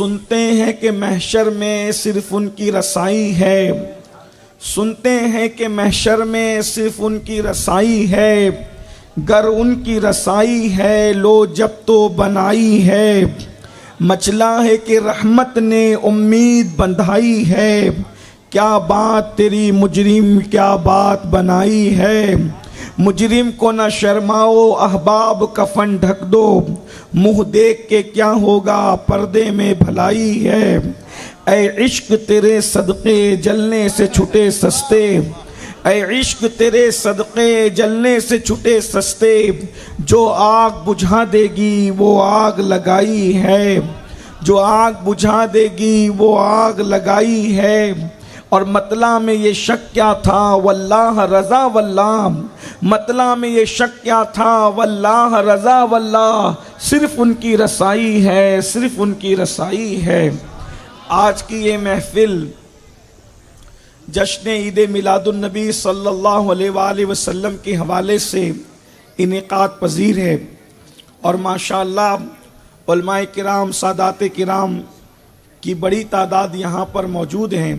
سنتے ہیں کہ محشر میں صرف ان کی رسائی ہے، سنتے ہیں کہ محشر میں صرف ان کی رسائی ہے، گر ان کی رسائی ہے لو جب تو بنائی ہے، مچلا ہے کہ رحمت نے امید بندھائی ہے، کیا بات تیری مجرم کیا بات بنائی ہے، مجرم کو نہ شرماؤ احباب کفن ڈھک دو، منہ دیکھ کے کیا ہوگا پردے میں بھلائی ہے، اے عشق تیرے صدقے جلنے سے چھٹے سستے، اے عشق تیرے صدقے جلنے سے چھٹے سستے، جو آگ بجھا دے گی وہ آگ لگائی ہے، جو آگ بجھا دے گی وہ آگ لگائی ہے، اور مطلع میں یہ شک کیا تھا واللہ رضا واللہ، مطلع میں یہ شک کیا تھا واللہ رضا واللہ، صرف ان کی رسائی ہے، صرف ان کی رسائی ہے۔ آج کی یہ محفل جشن عید میلاد النبی صلی اللہ علیہ وآلہ وسلم کے حوالے سے انعقاد پذیر ہے، اور ماشاءاللہ علماء کرام سادات کرام کی بڑی تعداد یہاں پر موجود ہیں۔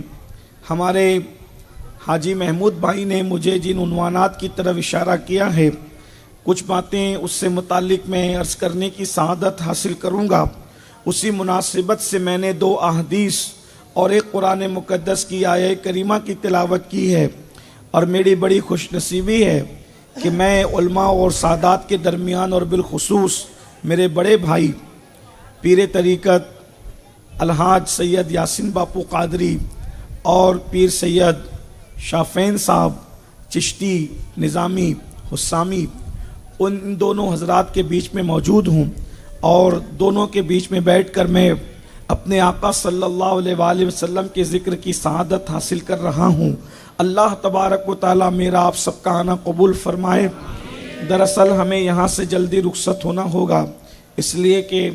ہمارے حاجی محمود بھائی نے مجھے جن عنوانات کی طرف اشارہ کیا ہے، کچھ باتیں اس سے متعلق میں عرض کرنے کی سعادت حاصل کروں گا۔ اسی مناسبت سے میں نے 2 احادیث اور ایک قرآن مقدس کی آیہ کریمہ کی تلاوت کی ہے، اور میری بڑی خوش نصیبی ہے کہ میں علماء اور سادات کے درمیان اور بالخصوص میرے بڑے بھائی پیر طریقت الحاج سید یاسین باپو قادری اور پیر سید شافین صاحب چشتی نظامی حسامی، ان دونوں حضرات کے بیچ میں موجود ہوں، اور دونوں کے بیچ میں بیٹھ کر میں اپنے آقا صلی اللہ علیہ وآلہ وسلم کے ذکر کی سعادت حاصل کر رہا ہوں۔ اللہ تبارک و تعالی میرا آپ سب کا آنا قبول فرمائے۔ دراصل ہمیں یہاں سے جلدی رخصت ہونا ہوگا، اس لیے کہ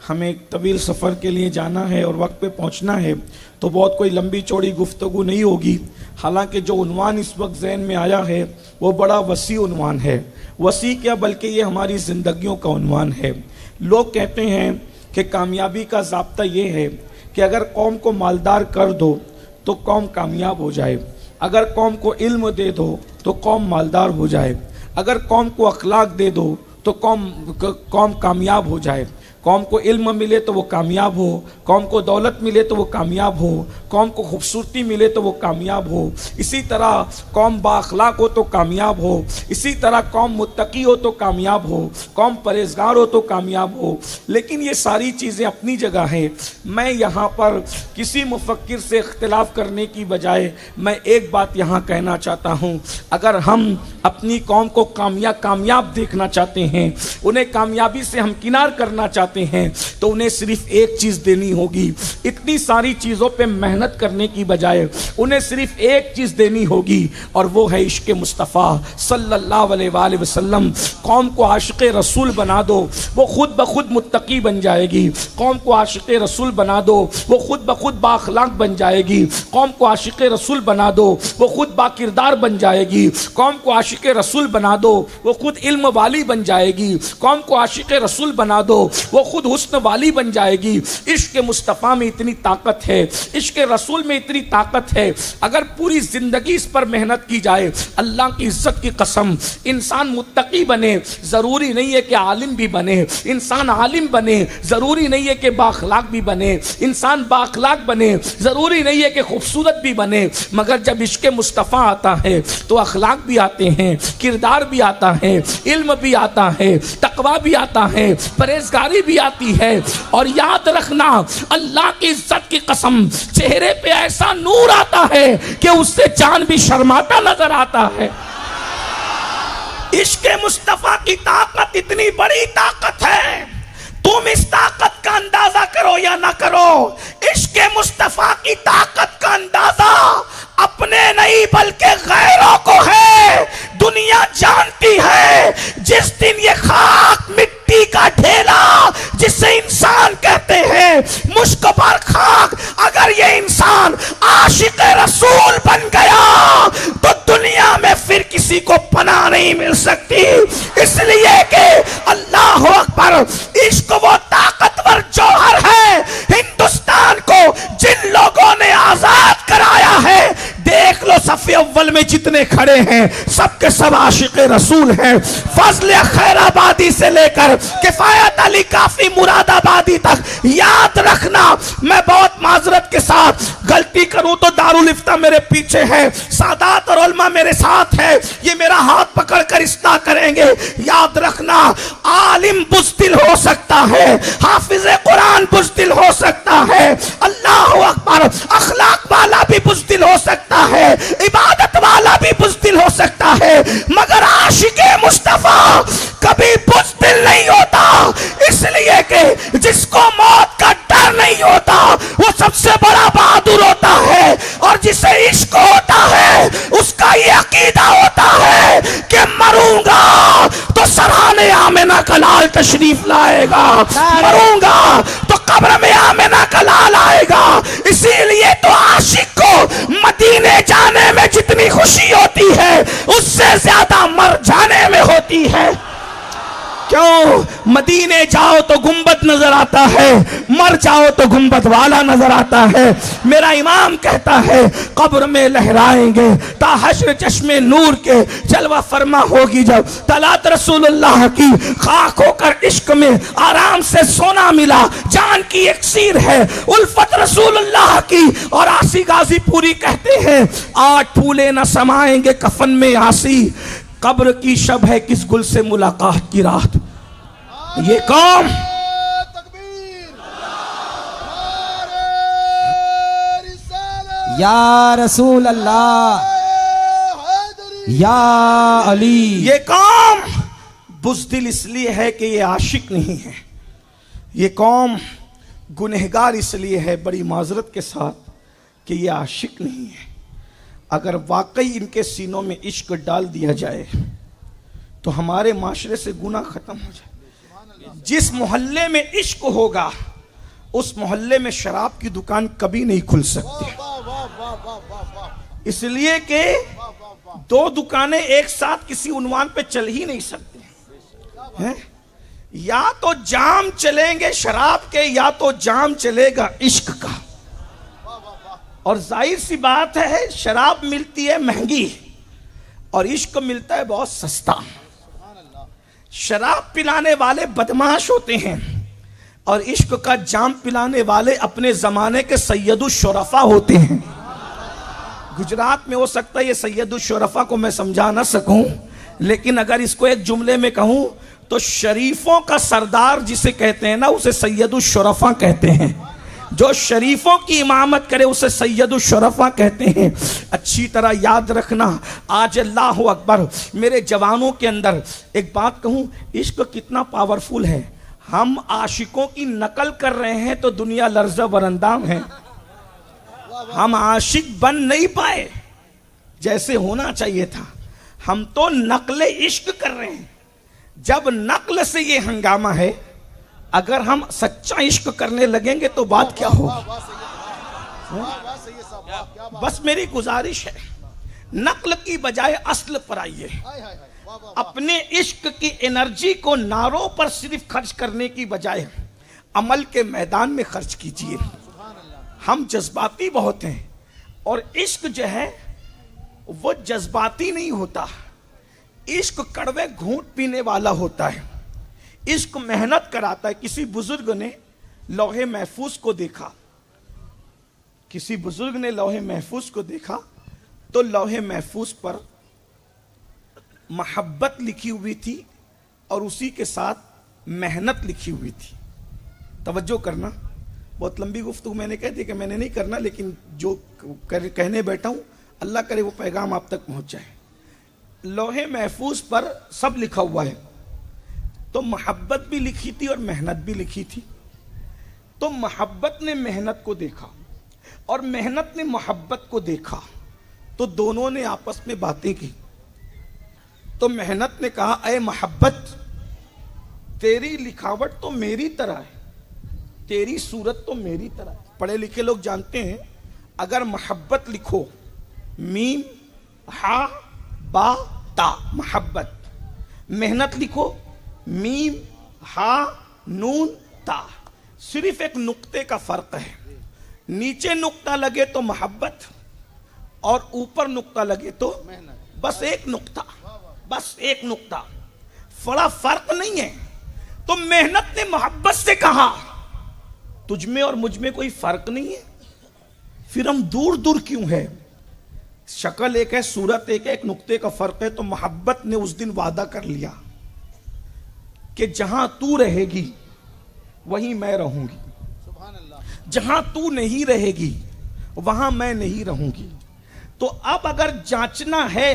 ہمیں ایک طویل سفر کے لیے جانا ہے اور وقت پہ پہنچنا ہے، تو بہت کوئی لمبی چوڑی گفتگو نہیں ہوگی۔ حالانکہ جو عنوان اس وقت ذہن میں آیا ہے وہ بڑا وسیع عنوان ہے، وسیع کیا بلکہ یہ ہماری زندگیوں کا عنوان ہے۔ لوگ کہتے ہیں کہ کامیابی کا ضابطہ یہ ہے کہ اگر قوم کو مالدار کر دو تو قوم کامیاب ہو جائے، اگر قوم کو علم دے دو تو قوم مالدار ہو جائے، اگر قوم کو اخلاق دے دو تو قوم کامیاب ہو جائے، قوم کو علم ملے تو وہ کامیاب ہو، قوم کو دولت ملے تو وہ کامیاب ہو، قوم کو خوبصورتی ملے تو وہ کامیاب ہو، اسی طرح قوم با اخلاق ہو تو کامیاب ہو، اسی طرح قوم متقی ہو تو کامیاب ہو، قوم پرہیزگار ہو تو کامیاب ہو۔ لیکن یہ ساری چیزیں اپنی جگہ ہیں۔ میں یہاں پر کسی مفکر سے اختلاف کرنے کی بجائے میں ایک بات یہاں کہنا چاہتا ہوں، اگر ہم اپنی قوم کو کامیاب دیکھنا چاہتے ہیں، انہیں کامیابی سے ہمکنار کرنا چاہتے ہیں، تو انہیں صرف ایک چیز دینی ہوگی۔ اتنی ساری چیزوں پہ محنت کرنے کی بجائے انہیں صرف ایک چیز دینی ہوگی، اور وہ ہے عشق مصطفیٰ صلی اللہ علیہ وآلہ وسلم۔ قوم کو عاشق رسول بنا دو، وہ خود بخود متقی بن جائے گی۔ قوم کو عاشق رسول بنا دو، وہ خود بخود با اخلاق بن جائے گی۔ قوم کو عاشق رسول بنا دو، وہ خود با کردار بن جائے گی۔ قوم کو عاشق رسول بنا دو، وہ خود علم والی بن جائے گی۔ قوم کو عاشق رسول بنا دو، وہ خود حسن والی بن جائے گی۔ عشق مصطفیٰ میں اتنی طاقت ہے، عشق رسول میں اتنی طاقت ہے، اگر پوری زندگی اس پر محنت کی جائے، اللہ کی عزت کی قسم، انسان متقی بنے ضروری نہیں ہے کہ عالم بھی بنے، انسان عالم بنے ضروری نہیں ہے کہ با اخلاق بھی بنے، انسان با اخلاق بنے ضروری نہیں ہے کہ خوبصورت بھی بنے، مگر جب عشق مصطفیٰ آتا ہے تو اخلاق بھی آتے ہیں، کردار بھی آتا ہے، علم بھی آتا ہے، تقوی بھی آتا ہے، پرہیزگاری بھی آتی ہے۔ اور یاد رکھنا، اللہ کی عزت کی قسم، چہرے پہ ایسا نور آتا ہے کہ اس سے چاند بھی شرماتا نظر آتا ہے۔ عشق مصطفیٰ کی طاقت اتنی بڑی طاقت ہے، تم اس طاقت کا اندازہ کرو یا نہ کرو، عشق مصطفیٰ کی طاقت کا اندازہ اپنے نہیں بلکہ غیروں کو ہے۔ دنیا جانتی ہے جس دن یہ خاک مٹی کا ڈھیلا جسے انسان کہتے ہیں، مشک بار خاک، اگر یہ انسان عاشق رسول بن گیا تو دنیا میں پھر کسی کو پناہ نہیں مل سکتی، اس لیے کہ اللہ اکبر، عشق وہ طاقتور جوہر ہے ہندوستان میں جتنے کھڑے ہیں سب کے سب عاشق رسول ہیں. فضل خیر آبادی سے لے کر کفایت علی کافی مراد آبادی تک یاد رکھنا. میں بہت معذرت کے ساتھ غلطی کروں تو دارالفتہ میرے پیچھے ہے, سادات اور علماء میرے ساتھ ہے, یہ میرا ہاتھ پکڑ کر اصلاح کریں گے. یاد رکھنا عالم بزدل ہو سکتا ہے, حافظ قرآن بزدل ہو سکتا ہے, اللہ اکبر اخلاق والا بھی بزدل ہو سکتا ہے, عبادت والا بھی بزدل ہو سکتا ہے, مگر عاشق مصطفیٰ کبھی بزدل نہیں ہوتا. اس لیے کہ جس کو موت کا ڈر نہیں ہوتا وہ سب سے بڑا بہادر ہوتا ہے, اور جسے عشق ہوتا ہے اس کا یہ عقیدہ ہوتا ہے کہ مروں گا تو سرحانے آمنہ کا لال تشریف لائے گا, مروں گا تو قبر میں آمنہ کا لال آئے گا. اسی لیے تو عاشق کو مدینے جانے میں جتنی خوشی ہوتی ہے اس سے زیادہ مر جانے میں ہوتی ہے. کیوں؟ مدینے جاؤ تو گنبد نظر آتا ہے, مر جاؤ تو گنبد والا نظر آتا ہے. میرا امام کہتا ہے قبر میں لہرائیں گے تا حشر چشم نور کے, جلوہ فرما ہوگی جب طلعت رسول اللہ کی, خاک ہو کر عشق میں آرام سے سونا ملا, جان کی اکسیر ہے الفت رسول اللہ کی. اور آسی غازی پوری کہتے ہیں 8 پھولے نہ سمائیں گے کفن میں آسی, قبر کی شب ہے کس گل سے ملاقات کی رات. یہ قوم یا رسول اللہ یا علی, یہ قوم بزدل اس لیے ہے کہ یہ عاشق نہیں ہے. یہ قوم گنہگار اس لیے ہے بڑی معذرت کے ساتھ کہ یہ عاشق نہیں ہے. اگر واقعی ان کے سینوں میں عشق ڈال دیا جائے تو ہمارے معاشرے سے گناہ ختم ہو جائے. جس محلے میں عشق ہوگا اس محلے میں شراب کی دکان کبھی نہیں کھل سکتی, اس لیے کہ 2 دکانیں ایک ساتھ کسی عنوان پہ چل ہی نہیں سکتے. یا تو جام چلیں گے شراب کے یا تو جام چلے گا عشق کا. اور ظاہر سی بات ہے شراب ملتی ہے مہنگی اور عشق ملتا ہے بہت سستا. شراب پلانے والے بدمعاش ہوتے ہیں اور عشق کا جام پلانے والے اپنے زمانے کے سید الشرفا ہوتے ہیں. گجرات میں ہو سکتا ہے یہ سید الشرفا کو میں سمجھا نہ سکوں, لیکن اگر اس کو ایک جملے میں کہوں تو شریفوں کا سردار جسے کہتے ہیں نا اسے سید الشرفا کہتے ہیں. جو شریفوں کی امامت کرے اسے سید الشرفا کہتے ہیں. اچھی طرح یاد رکھنا آج اللہ اکبر میرے جوانوں کے اندر ایک بات کہوں, عشق کتنا پاورفل ہے. ہم عاشقوں کی نقل کر رہے ہیں تو دنیا لرزہ برندام ہے. ہم عاشق بن نہیں پائے جیسے ہونا چاہیے تھا, ہم تو نقل عشق کر رہے ہیں. جب نقل سے یہ ہنگامہ ہے, اگر ہم سچا عشق کرنے لگیں گے تو بات کیا ہوگی. بس میری گزارش ہے نقل کی بجائے اصل پر آئیے. اپنے عشق کی انرجی کو نعروں پر صرف خرچ کرنے کی بجائے عمل کے میدان میں خرچ کیجیے. ہم جذباتی بہت ہیں اور عشق جو ہے وہ جذباتی نہیں ہوتا. عشق کڑوے گھونٹ پینے والا ہوتا ہے. عشق محنت کراتا ہے. کسی بزرگ نے لوح محفوظ کو دیکھا, کسی بزرگ نے لوح محفوظ کو دیکھا تو لوح محفوظ پر محبت لکھی ہوئی تھی اور اسی کے ساتھ محنت لکھی ہوئی تھی. توجہ کرنا, بہت لمبی گفتگو میں نے کہہ دی کہ میں نے نہیں کرنا, لیکن جو کہنے بیٹھا ہوں اللہ کرے وہ پیغام آپ تک پہنچ جائے. لوح محفوظ پر سب لکھا ہوا ہے, تو محبت بھی لکھی تھی اور محنت بھی لکھی تھی. تو محبت نے محنت کو دیکھا اور محنت نے محبت کو دیکھا تو دونوں نے آپس میں باتیں کی. تو محنت نے کہا اے محبت, تیری لکھاوٹ تو میری طرح ہے, تیری صورت تو میری طرح ہے. پڑھے لکھے لوگ جانتے ہیں اگر محبت لکھو میم ہا با تا محبت, محنت لکھو میم ہا نون تا, صرف ایک نقطے کا فرق ہے. نیچے نقطہ لگے تو محبت اور اوپر نقطہ لگے تو بس ایک نقطہ، بس ایک نقطہ، بڑا فرق نہیں ہے. تو محنت نے محبت سے کہا تجھ میں اور مجھ میں کوئی فرق نہیں ہے، پھر ہم دور دور کیوں ہے؟ شکل ایک ہے، صورت ایک ہے، ایک نقطے کا فرق ہے. تو محبت نے اس دن وعدہ کر لیا کہ جہاں تو رہے گی وہیں میں رہوں گی، جہاں تو نہیں رہے گی وہاں میں نہیں رہوں گی. تو اب اگر جانچنا ہے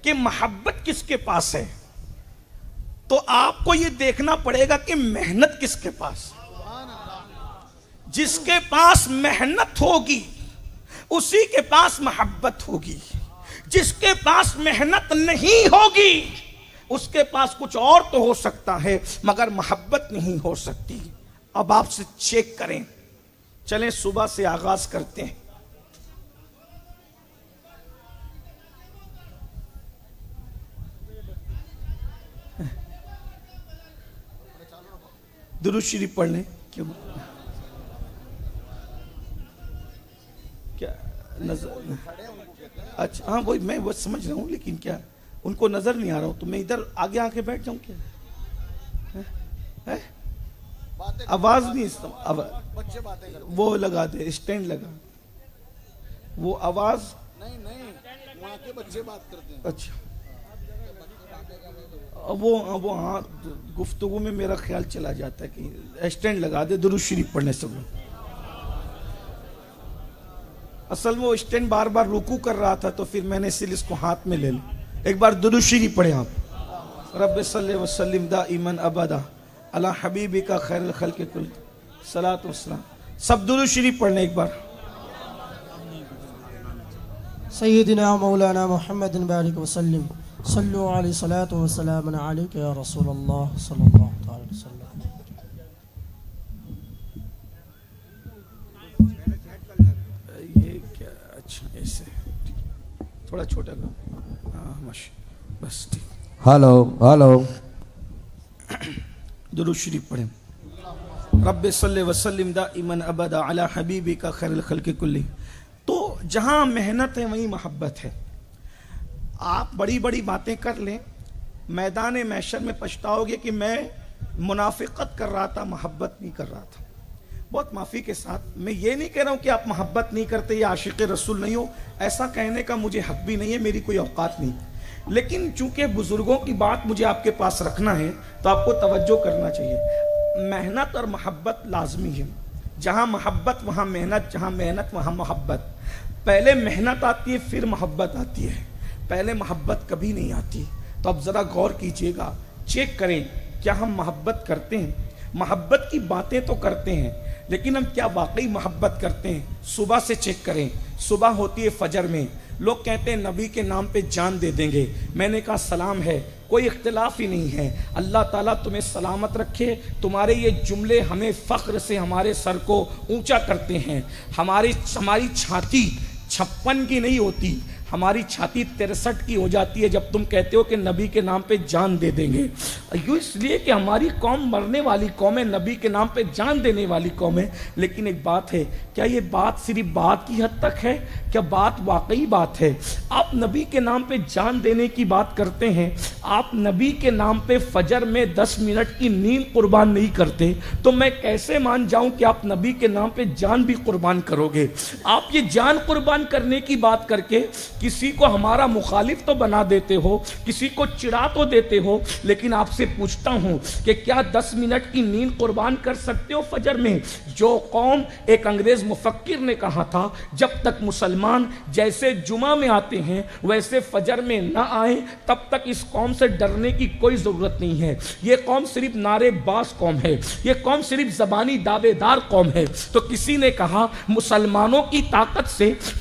کہ محبت کس کے پاس ہے تو آپ کو یہ دیکھنا پڑے گا کہ محنت کس کے پاس. جس کے پاس محنت ہوگی اسی کے پاس محبت ہوگی. جس کے پاس محنت نہیں ہوگی اس کے پاس کچھ اور تو ہو سکتا ہے مگر محبت نہیں ہو سکتی. اب آپ سے چیک کریں. چلیں صبح سے آغاز کرتے ہیں. درود شریف پڑھ لیں. کیا نظر؟ اچھا ہاں وہی میں وہ سمجھ رہا ہوں، لیکن کیا ان کو نظر نہیں آ رہا ہوں تو میں ادھر آگے آ کے بیٹھ جاؤں کیا؟ آواز نہیں، وہ لگا دے، اسٹینڈ لگا. وہ آواز نہیں، وہاں کے بچے بات کرتے ہیں. اچھا وہ ہاں گفتگو میں میرا خیال چلا جاتا ہے کہ اسٹینڈ لگا دے. درود شریف پڑھنے سے اصل وہ اسٹینڈ بار بار رکوع کر رہا تھا تو پھر میں نے اس کو ہاتھ میں لے لیا. ایک بار درود شریف پڑھے آپ. رب صلی وسلم دائما ابدا علی حبیبک خیر الخلق کل صلاۃ والسلام. سب درود شریف پڑھنے ایک بار. سیدنا مولانا محمد بارک وسلم صلو علیہ صلاۃ وسلام علیک یا رسول اللہ صلی اللہ علیہ وسلم. یہ کیا؟ اچھا ایسے تھوڑا چھوٹا نا. ہاں ماشاء بس ٹھیک. ہلو درود شریف پڑھیں. رب صلی وسلم دائما ابدا علی حبیبک خیر الخلق کل. تو جہاں محنت ہے وہیں محبت ہے. آپ بڑی بڑی باتیں کر لیں، میدان محشر میں پچھتاؤ گے کہ میں منافقت کر رہا تھا، محبت نہیں کر رہا تھا. بہت معافی کے ساتھ میں یہ نہیں کہہ رہا ہوں کہ آپ محبت نہیں کرتے یا عاشق رسول نہیں ہو، ایسا کہنے کا مجھے حق بھی نہیں ہے، میری کوئی اوقات نہیں. لیکن چونکہ بزرگوں کی بات مجھے آپ کے پاس رکھنا ہے تو آپ کو توجہ کرنا چاہیے. محنت اور محبت لازمی ہے. جہاں محبت وہاں محنت، جہاں محنت وہاں محبت. پہلے محنت آتی ہے پھر محبت آتی ہے، پہلے محبت کبھی نہیں آتی. تو اب ذرا غور کیجئے گا، چیک کریں کیا ہم محبت کرتے ہیں. محبت کی باتیں تو کرتے ہیں لیکن ہم کیا واقعی محبت کرتے ہیں. صبح سے چیک کریں. صبح ہوتی ہے فجر میں، لوگ کہتے ہیں نبی کے نام پہ جان دے دیں گے. میں نے کہا سلام ہے، کوئی اختلاف ہی نہیں ہے. اللہ تعالیٰ تمہیں سلامت رکھے. تمہارے یہ جملے ہمیں فخر سے ہمارے سر کو اونچا کرتے ہیں. ہماری چھاتی 56 کی نہیں ہوتی، ہماری چھاتی 63 کی ہو جاتی ہے جب تم کہتے ہو کہ نبی کے نام پہ جان دے دیں گے. یوں اس لیے کہ ہماری قوم مرنے والی قوم ہے، نبی کے نام پہ جان دینے والی قوم ہے. لیکن ایک بات ہے، کیا یہ بات صرف بات کی حد تک ہے؟ کیا بات واقعی بات ہے؟ آپ نبی کے نام پہ جان دینے کی بات کرتے ہیں، آپ نبی کے نام پہ فجر میں 10 منٹ کی نیند قربان نہیں کرتے، تو میں کیسے مان جاؤں کہ آپ نبی کے نام پہ جان بھی قربان کرو گے؟ آپ یہ جان قربان کرنے کی بات کر کے کسی کو ہمارا مخالف تو بنا دیتے ہو، کسی کو چڑھا تو دیتے ہو. لیکن آپ سے پوچھتا ہوں کہ کیا 10 منٹ کی نیند قربان کر سکتے ہو فجر میں؟ جو قوم، ایک انگریز مفکر نے کہا تھا، جب تک مسلمان جیسے جمعہ میں آتے ہیں ویسے فجر میں نہ آئیں تب تک اس قوم سے ڈرنے کی کوئی ضرورت نہیں ہے. یہ قوم صرف نعرے باز قوم ہے، یہ قوم صرف زبانی دعوے دار قوم ہے. تو کسی نے کہا مسلمانوں کی طاقت سے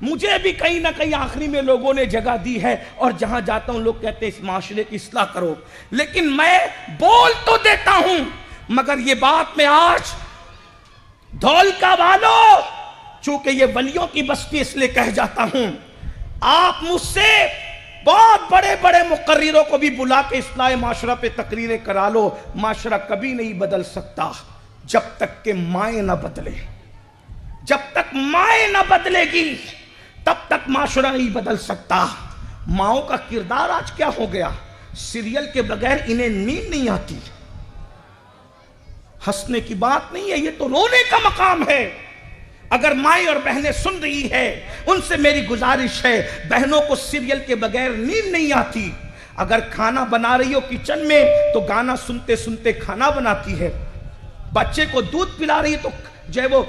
مجھے بھی کہیں نہ کہیں آخری میں لوگوں نے جگہ دی ہے، اور جہاں جاتا ہوں لوگ کہتے ہیں اس معاشرے کی اصلاح کرو، لیکن میں بول تو دیتا ہوں، مگر یہ بات میں آج دھولکا والو، چونکہ یہ ولیوں کی بستی اس لیے کہہ جاتا ہوں، آپ مجھ سے بہت بڑے بڑے مقرروں کو بھی بلا کے اصلاح معاشرہ پہ تقریریں کرا لو، معاشرہ کبھی نہیں بدل سکتا جب تک کہ مائیں نہ بدلے۔ جب تک مائیں نہ بدلے گی تب تک معاشرہ نہیں بدل سکتا۔ ماؤں کا کردار آج کیا ہو گیا؟ سیریل کے بغیر انہیں نیند نہیں آتی۔ ہنسنے کی بات نہیں ہے، یہ تو رونے کا مقام ہے۔ اگر مائیں اور بہنیں سن رہی ہے، ان سے میری گزارش ہے، بہنوں کو سیریل کے بغیر نیند نہیں آتی۔ اگر کھانا بنا رہی ہو کچن میں تو گانا سنتے سنتے کھانا بناتی ہے، بچے کو دودھ پلا رہی ہے تو جو ہے وہ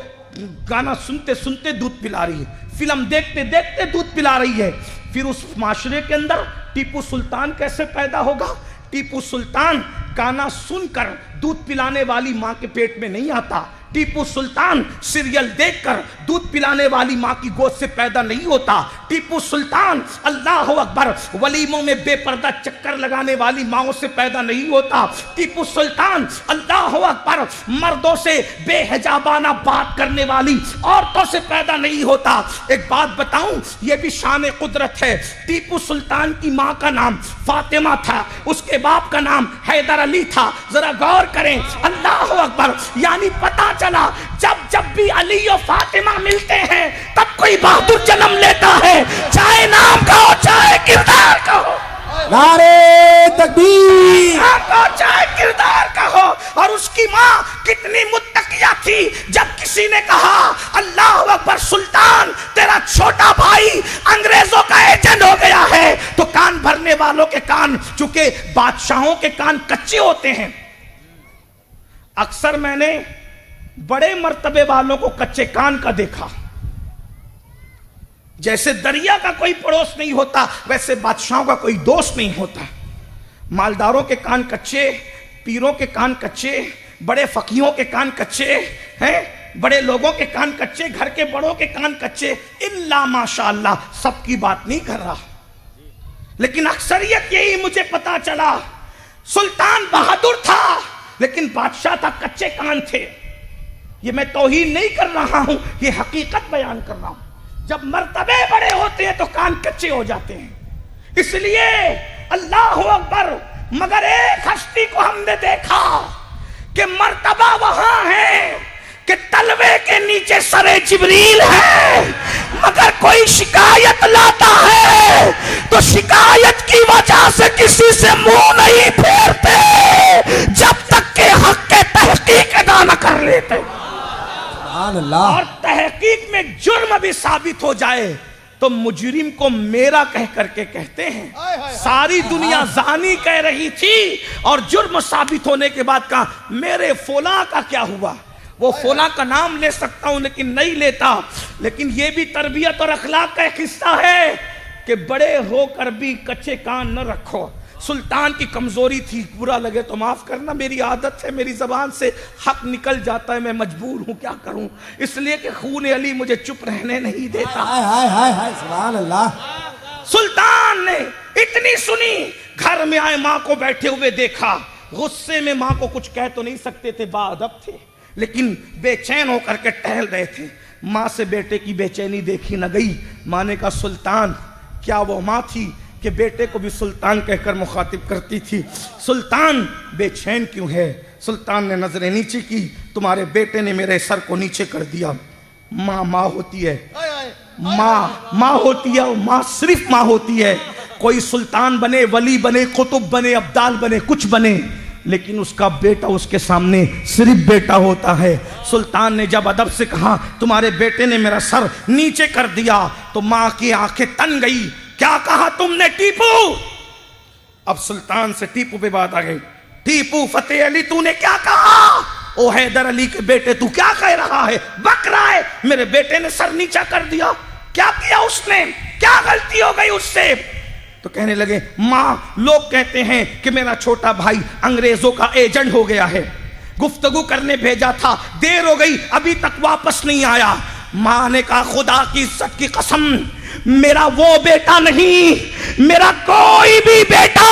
گانا سنتے سنتے دودھ پلا رہی ہے، فلم دیکھتے دیکھتے دودھ پلا رہی ہے۔ پھر اس معاشرے کے اندر ٹیپو سلطان کیسے پیدا ہوگا؟ ٹیپو سلطان گانا سن کر دودھ پلانے والی ماں کے پیٹ میں نہیں آتا، ٹیپو سلطان سیریل دیکھ کر دودھ پلانے والی ماں کی گود سے پیدا نہیں ہوتا، ٹیپو سلطان اللہ اکبر ولیموں میں بے پردہ چکر لگانے والی ماؤں سے پیدا نہیں ہوتا، ٹیپو سلطان اللہ اکبر مردوں سے بے حجابانہ بات کرنے والی عورتوں سے پیدا نہیں ہوتا۔ ایک بات بتاؤں، یہ بھی شان قدرت ہے، ٹیپو سلطان کی ماں کا نام فاطمہ تھا، اس کے باپ کا نام حیدر علی تھا۔ ذرا غور کریں، اللہ اکبر، یعنی پتہ چلا جب بھی علی و فاطمہ ملتے ہیں تب کوئی بہادر جنم لیتا ہے، چاہے نام کا ہو چاہے کردار کا ہو، نعرے تکبیر، نام کا ہو چاہے کردار کا ہو۔ اور اس کی ماں کتنی متقیہ تھی، جب کسی نے کہا اللہ اکبر سلطان تیرا چھوٹا بھائی انگریزوں کا ایجنٹ ہو گیا ہے، تو کان بھرنے والوں کے کان، چونکہ بادشاہوں کے کان کچے ہوتے ہیں، اکثر میں نے بڑے مرتبے والوں کو کچے کان کا دیکھا۔ جیسے دریا کا کوئی پڑوس نہیں ہوتا ویسے بادشاہوں کا کوئی دوست نہیں ہوتا۔ مالداروں کے کان کچے، پیروں کے کان کچے، بڑے فقیہوں کے کان کچے ہیں، بڑے لوگوں کے کان کچے، گھر کے بڑوں کے کان کچے، الا ماشاءاللہ، سب کی بات نہیں کر رہا، لیکن اکثریت یہی مجھے پتا چلا۔ سلطان بہادر تھا لیکن بادشاہ تھا، کچے کان تھے۔ یہ میں توہین نہیں کر رہا ہوں، یہ حقیقت بیان کر رہا ہوں۔ جب مرتبے بڑے ہوتے ہیں تو کان کچے ہو جاتے ہیں۔ اس لیے اللہ اکبر، مگر ایک ہستی کو ہم نے دیکھا کہ مرتبہ وہاں ہے کہ تلوے کے نیچے سر جبریل ہے، مگر کوئی شکایت لاتا ہے تو شکایت کی وجہ سے کسی سے منہ نہیں پھیرتے جب تک کہ حق کے تحقیق ادا نہ کر لیتے۔ سبحان اللہ۔ اور تحقیق میں جرم بھی ثابت ہو جائے تو مجرم کو میرا کہہ کر کے کہتے ہیں۔ ساری دنیا زانی کہہ رہی تھی اور جرم ثابت ہونے کے بعد کہا میرے فلاں کا کیا ہوا؟ وہ فلاں کا نام لے سکتا ہوں لیکن نہیں لیتا۔ لیکن یہ بھی تربیت اور اخلاق کا ایک حصہ ہے کہ بڑے ہو کر بھی کچے کان نہ رکھو۔ سلطان کی کمزوری تھی، برا لگے تو معاف کرنا، میری عادت ہے، میری زبان سے حق نکل جاتا ہے، میں مجبور ہوں، کیا کروں، اس لیے کہ خون علی مجھے چپ رہنے نہیں دیتا۔ ہائے ہائے ہائے، سبحان اللہ۔ سلطان نے اتنی سنی، گھر میں آئے، ماں کو بیٹھے ہوئے دیکھا، غصے میں ماں کو کچھ کہہ تو نہیں سکتے تھے، باادب تھے، لیکن بے چین ہو کر کے ٹہل رہے تھے۔ ماں سے بیٹے کی بے چینی دیکھی نہ گئی۔ ماں نے کہا سلطان، کیا وہ ماں تھی کہ بیٹے کو بھی سلطان کہہ کر مخاطب کرتی تھی؟ سلطان بے چین کیوں ہے؟ سلطان نے نظریں نیچے کی، تمہارے بیٹے نے میرے سر کو نیچے کر دیا۔ ماں ماں ہوتی ہے، ماں ہوتی ہے، اور ماں صرف ماں ہوتی ہے۔ کوئی سلطان بنے، ولی بنے، قطب بنے، ابدال بنے، کچھ بنے، لیکن اس کا بیٹا اس کے سامنے صرف بیٹا ہوتا ہے۔ سلطان نے جب ادب سے کہا تمہارے بیٹے نے میرا سر نیچے کر دیا تو ماں کی آنکھیں تن گئی۔ کیا کہا تم نے ٹیپو؟ اب سلطان سے ٹیپو پہ بات آ گئی۔ ٹیپو فتح علی تو نے کیا کہا؟ او حیدر علی کے بیٹے تو کیا کہہ رہا ہے؟ بک رہا ہے، میرے بیٹے نے سر نیچا کر دیا، کیا کیا اس نے؟ کیا غلطی ہو گئی اس سے؟ تو کہنے لگے ماں، لوگ کہتے ہیں کہ میرا چھوٹا بھائی انگریزوں کا ایجنٹ ہو گیا ہے، گفتگو کرنے بھیجا تھا، دیر ہو گئی ابھی تک واپس نہیں آیا۔ ماں نے کہا خدا کی عزت کی قسم میرا وہ بیٹا نہیں، میرا کوئی بھی بیٹا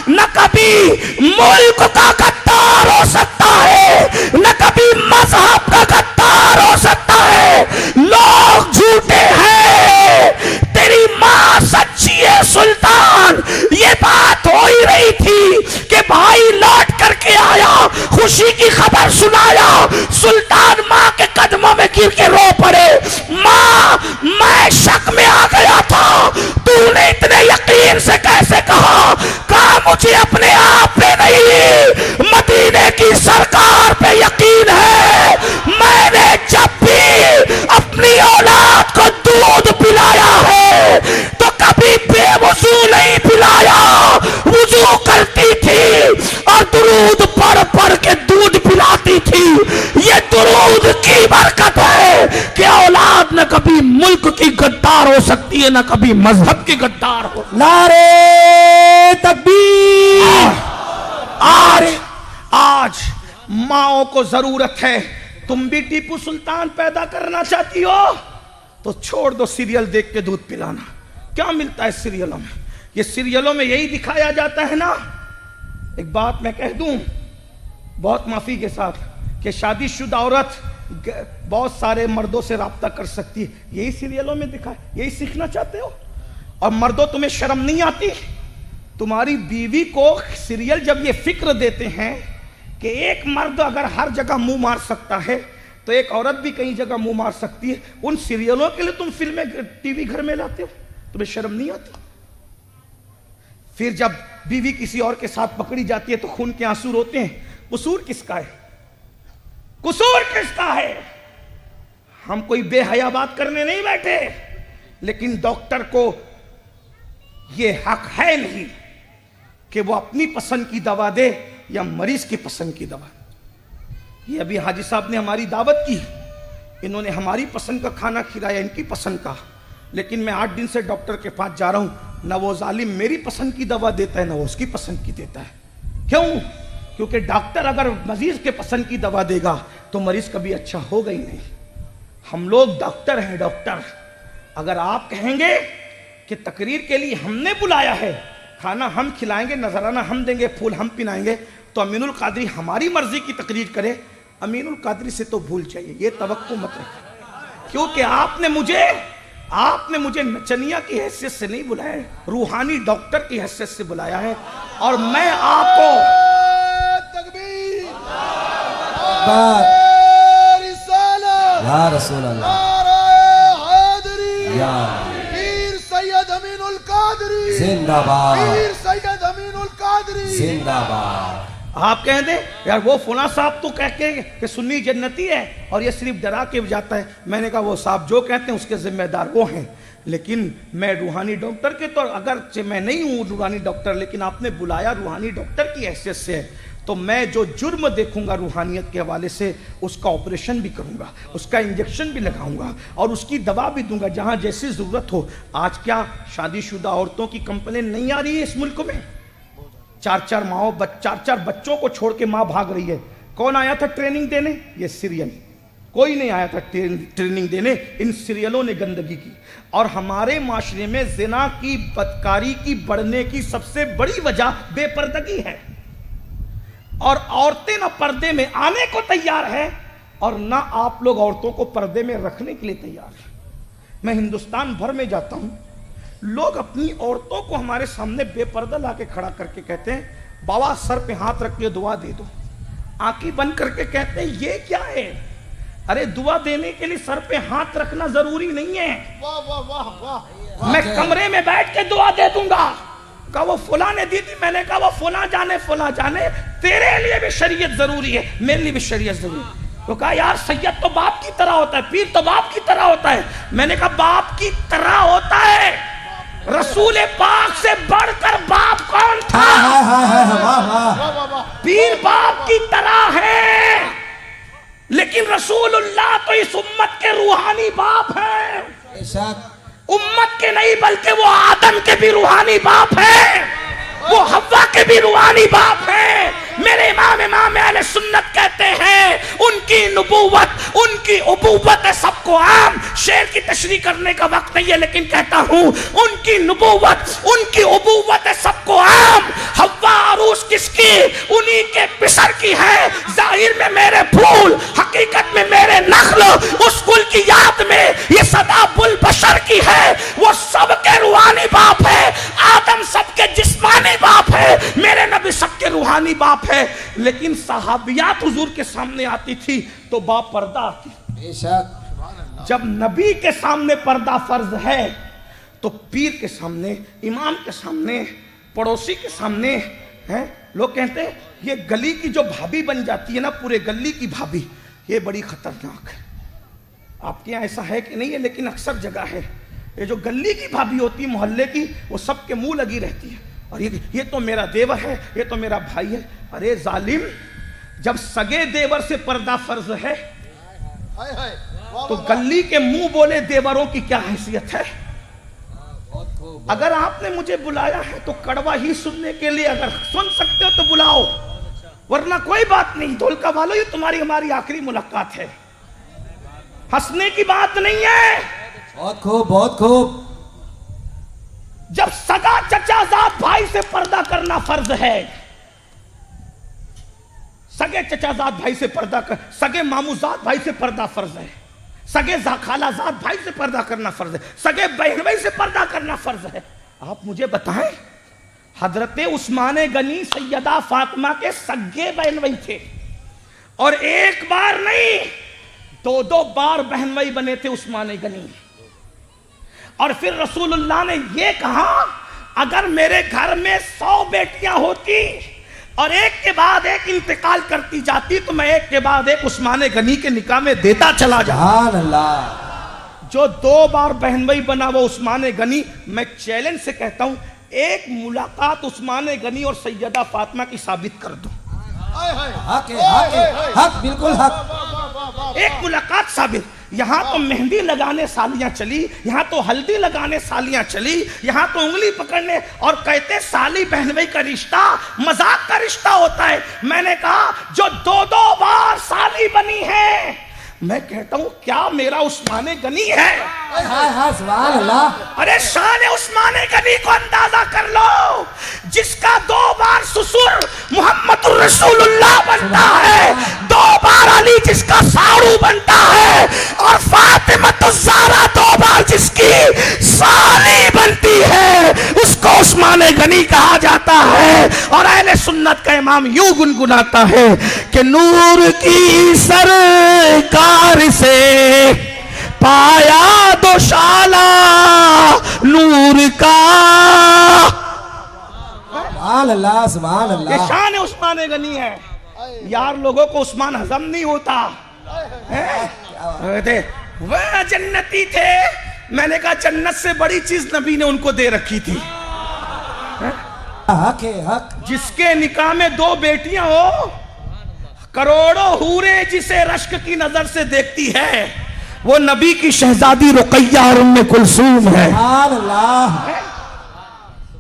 نہ کبھی ملک کا غدار ہو سکتا ہے نہ کبھی مذہب کا غدار ہو سکتا ہے۔ لوگ جھوٹے ہیں، تیری ماں سچی ہے سلطان۔ یہ بات ہو ہی رہی تھی کہ بھائی لوٹ کر کے آیا، خوشی کی خبر سنایا، سلطان ماں کے قدموں میں گر کے رو پڑے۔ ماں میں شک میں آ گیا تھا، تو نے اتنے یقین سے کیسے کہا؟ کہا مجھے اپنے آپ پہ نہیں مدینے کی سرکار پہ یقین ہے۔ میں نے جب بھی اپنی اولاد کو دودھ پلایا ہے تو کبھی بے وضو نہیں پلایا، وضو کرتی تھی اور درود پڑھ پڑھ کے دودھ پلاتی تھی۔ یہ درود کی برکت ہے کہ اولاد نہ کبھی ملک کی غدار ہو سکتی ہے نہ کبھی مذہب کی غدار ہو۔ نعرے تکبیر! آج ماؤں کو ضرورت ہے۔ تم بھی ٹیپو سلطان پیدا کرنا چاہتی ہو تو چھوڑ دو سیریل دیکھ کے دودھ پلانا۔ کیا ملتا ہے سیریلوں میں؟ یہ سیریلوں میں یہی دکھایا جاتا ہے نا۔ ایک بات میں کہہ دوں بہت معافی کے ساتھ کہ شادی شدہ عورت بہت سارے مردوں سے رابطہ کر سکتی ہے، یہی سیریلوں میں دکھا ہے، یہی سیکھنا چاہتے ہو؟ اور مردوں تمہیں شرم نہیں آتی؟ تمہاری بیوی کو سیریل جب یہ فکر دیتے ہیں کہ ایک مرد اگر ہر جگہ منہ مار سکتا ہے تو ایک عورت بھی کئی جگہ منہ مار سکتی ہے، ان سیریلوں کے لیے تم فلمیں ٹی وی گھر میں لاتے ہو، تمہیں شرم نہیں آتی؟ پھر جب بیوی کسی اور کے ساتھ پکڑی جاتی ہے تو خون کے آنسو روتے ہیں، قصور کس کا ہے؟ قصور کس کا ہے؟ ہم کوئی بے حیا بات کرنے نہیں بیٹھے، لیکن ڈاکٹر کو یہ حق ہے نہیں کہ وہ اپنی پسند کی دوا دے یا مریض کی پسند کی دوا۔ یہ ابھی حاجی صاحب نے ہماری دعوت کی، انہوں نے ہماری پسند کا کھانا کھلایا، ان کی پسند کا، لیکن میں 8 دن سے ڈاکٹر کے پاس جا رہا ہوں، نہ وہ ظالم میری پسند کی دوا دیتا ہے نہ وہ اس کی پسند کی دیتا ہے۔ کیوں؟ کیونکہ ڈاکٹر اگر مریض کے پسند کی دوا دے گا تو مریض کبھی اچھا ہوگا ہی نہیں۔ ہم لوگ ڈاکٹر ہیں، ڈاکٹر۔ اگر آپ کہیں گے کہ تقریر کے لیے ہم نے بلایا ہے، کھانا ہم کھلائیں گے، نذرانہ ہم دیں گے، پھول ہم پنائیں گے، تو امین القادری ہماری مرضی کی تقریر کرے، امین القادری سے تو بھول جائیے، یہ توقع مت رکھیں، کیونکہ آپ نے مجھے نچنیا کی حیثیت سے نہیں بلایا ہے، روحانی ڈاکٹر کی حیثیت سے بلایا ہے، اور میں آپ کو یا رسول اللہ یا پیر سید امین القادری زندہ باد، پیر سید امین القادری زندہ باد۔ آپ کہیں دیں یار وہ فلاں صاحب تو کہتے ہیں کہ سنی جنتی ہے اور یہ صرف ڈرا کے جاتا ہے، میں نے کہا وہ صاحب جو کہتے ہیں اس کے ذمہ دار وہ ہیں، لیکن میں روحانی ڈاکٹر کے طور اگرچہ میں نہیں ہوں روحانی ڈاکٹر، لیکن آپ نے بلایا روحانی ڈاکٹر کی حیثیت سے ہے، تو میں جو جرم دیکھوں گا روحانیت کے حوالے سے اس کا آپریشن بھی کروں گا، اس کا انجیکشن بھی لگاؤں گا اور اس کی دوا بھی دوں گا جہاں جیسی ضرورت ہو۔ آج کیا شادی شدہ عورتوں کی کمپلین نہیں آ رہی ہے اس ملک میں؟ 4 بچوں کو چھوڑ کے ماں بھاگ رہی ہے۔ کون آیا تھا ٹریننگ دینے؟ یہ سیریل، کوئی نہیں آیا تھا ٹریننگ دینے، ان سیریلوں نے گندگی کی۔ اور ہمارے معاشرے میں زنا کی بدکاری کی بڑھنے کی سب سے بڑی وجہ بے پردگی ہے، اور عورتیں نہ پردے میں آنے کو تیار ہے اور نہ آپ لوگ عورتوں کو پردے میں رکھنے کے لیے تیار ہیں۔ میں ہندوستان بھر میں جاتا ہوں، لوگ اپنی عورتوں کو ہمارے سامنے بے پردہ لا کے کھڑا کر کے کہتے ہیں بابا سر پہ ہاتھ رکھ کے دعا دے دو، آنکھیں بند کر کے کہتے ہیں یہ کیا ہے؟ ارے دعا دینے کے لیے سر پہ ہاتھ رکھنا ضروری نہیں ہے، واہ واہ واہ واہ، میں کمرے میں بیٹھ کے دعا دے دوں گا۔ کہا وہ فلاں نے دی تھی، میں نے کہا وہ فلاں جانے، تیرے لیے بھی شریعت ضروری ہے، میرے لیے بھی شریعت ضروری ہے۔ تو کہا یار سید تو باپ کی طرح ہوتا ہے، پیر تو باپ کی طرح ہوتا ہے، میں نے کہا باپ کی طرح ہوتا ہے، رسول پاک سے بڑھ کر باپ کون تھا؟ پیر باپ کی طرح ہے، لیکن رسول اللہ تو اس امت کے روحانی باپ ہیں، امت کے نہیں بلکہ وہ آدم کے بھی روحانی باپ ہیں، وہ حوا کے بھی روحانی باپ ہیں، میرے امام اہل سنت کہتے ہیں ان کی نبوت ان کی ابوت ہے سب کو عام. شعر کی تشریح کرنے کا وقت نہیں ہے لیکن کہتا ہوں ان کی نبوت ان کی ابوت ہے سب کو عام. حوا عروس کس کی؟ انہی کے پسر کی ہے. ظاہر میں میرے پھول حقیقت میں میرے نخل اس گل کی یاد میں یہ صدا بل بشر کی ہے. وہ سب کے روحانی باپ ہے. آدم سب کے جسمانی باپ ہے. میرے نبی سب کے روحانی باپ ہے. لیکن صحابیات حضور کے سامنے آتی تھی تو با پردہ آتی. بے شک. جب نبی کے سامنے پردہ فرض ہے تو پیر کے سامنے امام کے سامنے پڑوسی کے سامنے ہیں. لوگ کہتے ہیں یہ گلی کی جو بھابی بن جاتی ہے نا پورے گلی کی بھابی یہ بڑی خطرناک ہے. آپ کے یہاں ایسا ہے کہ نہیں ہے لیکن اکثر جگہ ہے. یہ جو گلی کی بھابی ہوتی ہے محلے کی وہ سب کے منہ لگی رہتی ہے اور یہ تو میرا دیور ہے یہ تو میرا بھائی ہے. ارے ظالم جب سگے دیور سے پردہ فرض ہے تو گلی کے منہ بولے دیوروں کی کیا حیثیت ہے. اگر آپ نے مجھے بلایا ہے تو کڑوا ہی سننے کے لیے اگر سن سکتے ہو تو بلاؤ ورنہ کوئی بات نہیں. دھولکا والو یہ تمہاری ہماری آخری ملاقات ہے. ہنسنے کی بات نہیں ہے. بہت خوب بہت خوب. جب سگا چچا زاد بھائی سے پردہ کرنا فرض ہے سگے چچا زاد بھائی سے پردہ سگے مامو زاد بھائی سے پردہ فرض ہے. سگے خالہ زاد بھائی سے پردہ کرنا فرض ہے. سگے بہن بھائی سے پردہ کرنا فرض ہے. آپ مجھے بتائیں حضرت عثمان غنی سیدہ فاطمہ کے سگے بہن بھائی تھے اور ایک بار نہیں دو بار بہن بھائی بنے تھے عثمان غنی. اور پھر رسول اللہ نے یہ کہا اگر میرے گھر میں 100 بیٹیاں ہوتی اور ایک کے بعد ایک انتقال کرتی جاتی تو میں ایک کے بعد ایک عثمان غنی کے نکاح میں دیتا چلا جاتا. سبحان اللہ. جو 2 بار بہن بھائی بنا وہ عثمان غنی. میں چیلنج سے کہتا ہوں ایک ملاقات عثمان غنی اور سیدہ فاطمہ کی ثابت کر دو. حق ہے حق ہے حق بالکل حق. ایک ملاقات ثابت. یہاں تو مہندی لگانے سالیاں چلی یہاں تو ہلدی لگانے سالیاں چلی یہاں تو انگلی پکڑنے اور کہتے سالی بہن بھائی کا رشتہ مذاق کا رشتہ ہوتا ہے. میں نے کہا جو 2 بار سالی بنی ہے میں کہتا ہوں کیا میرا عثمان غنی ہے. سبحان اللہ. ارے شان عثمان غنی کو اندازہ کر لو جس کا 2 بار سسر محمد الرسول اللہ بنتا ہے 2 بار علی جس کا ساڑو بنتا ہے اور فاطمہ الزہرا 2 بار جس کی سالی بنتی ہے اس کو عثمان غنی کہا جاتا ہے. اور اہل سنت کا امام یوں گنگناتا ہے کہ نور کی سرکار سے پایا دوشالہ نور کا. سبحان اللہ سبحان اللہ. یہ شان عثمان غنی ہے. یار لوگوں کو عثمان ہضم نہیں ہوتا. وہ جنتی تھے. میں نے کہا جنت سے بڑی چیز نبی نے ان کو دے رکھی تھی. حق ہے حق. جس کے نکاح میں 2 بیٹیاں ہو کروڑوں حوریں جسے رشک کی نظر سے دیکھتی ہے وہ نبی کی شہزادی رقیہ اور ام کلثوم ہے. سبحان اللہ.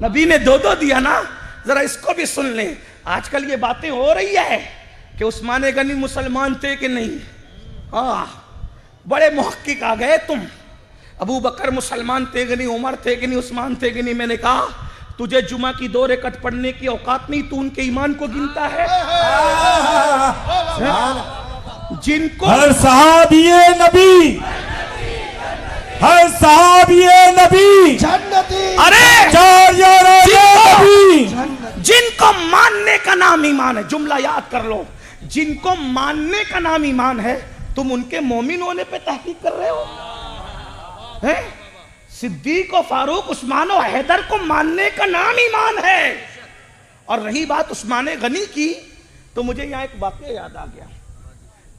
نبی نے 2 دیا نا. ذرا اس کو بھی سن لیں. آج کل یہ باتیں ہو رہی ہے کہ عثمان غنی مسلمان تھے کہ نہیں. بڑے محقق آ گئے تم. ابو بکر مسلمان تھے کہ نہیں عمر تھے کہ نہیں عثمان تھے کہ نہیں. میں نے کہا تجھے جمعہ کی 2 رکعت پڑھنے کی اوقات نہیں تو ان کے ایمان کو گنتا ہے. جن کو ہر صحابی نبی ہر صحابی نبی جنتی. ارے چار یاران نبی جن کو ماننے کا نام ایمان ہے. جملہ یاد کر لو. جن کو ماننے کا نام ایمان ہے تم ان کے مومن ہونے پہ تحقیق کر رہے ہو. صدیق و فاروق عثمان و حیدر کو ماننے کا نام ایمان ہے. اور رہی بات عثمان غنی کی تو مجھے یہاں ایک واقعہ یاد آ گیا.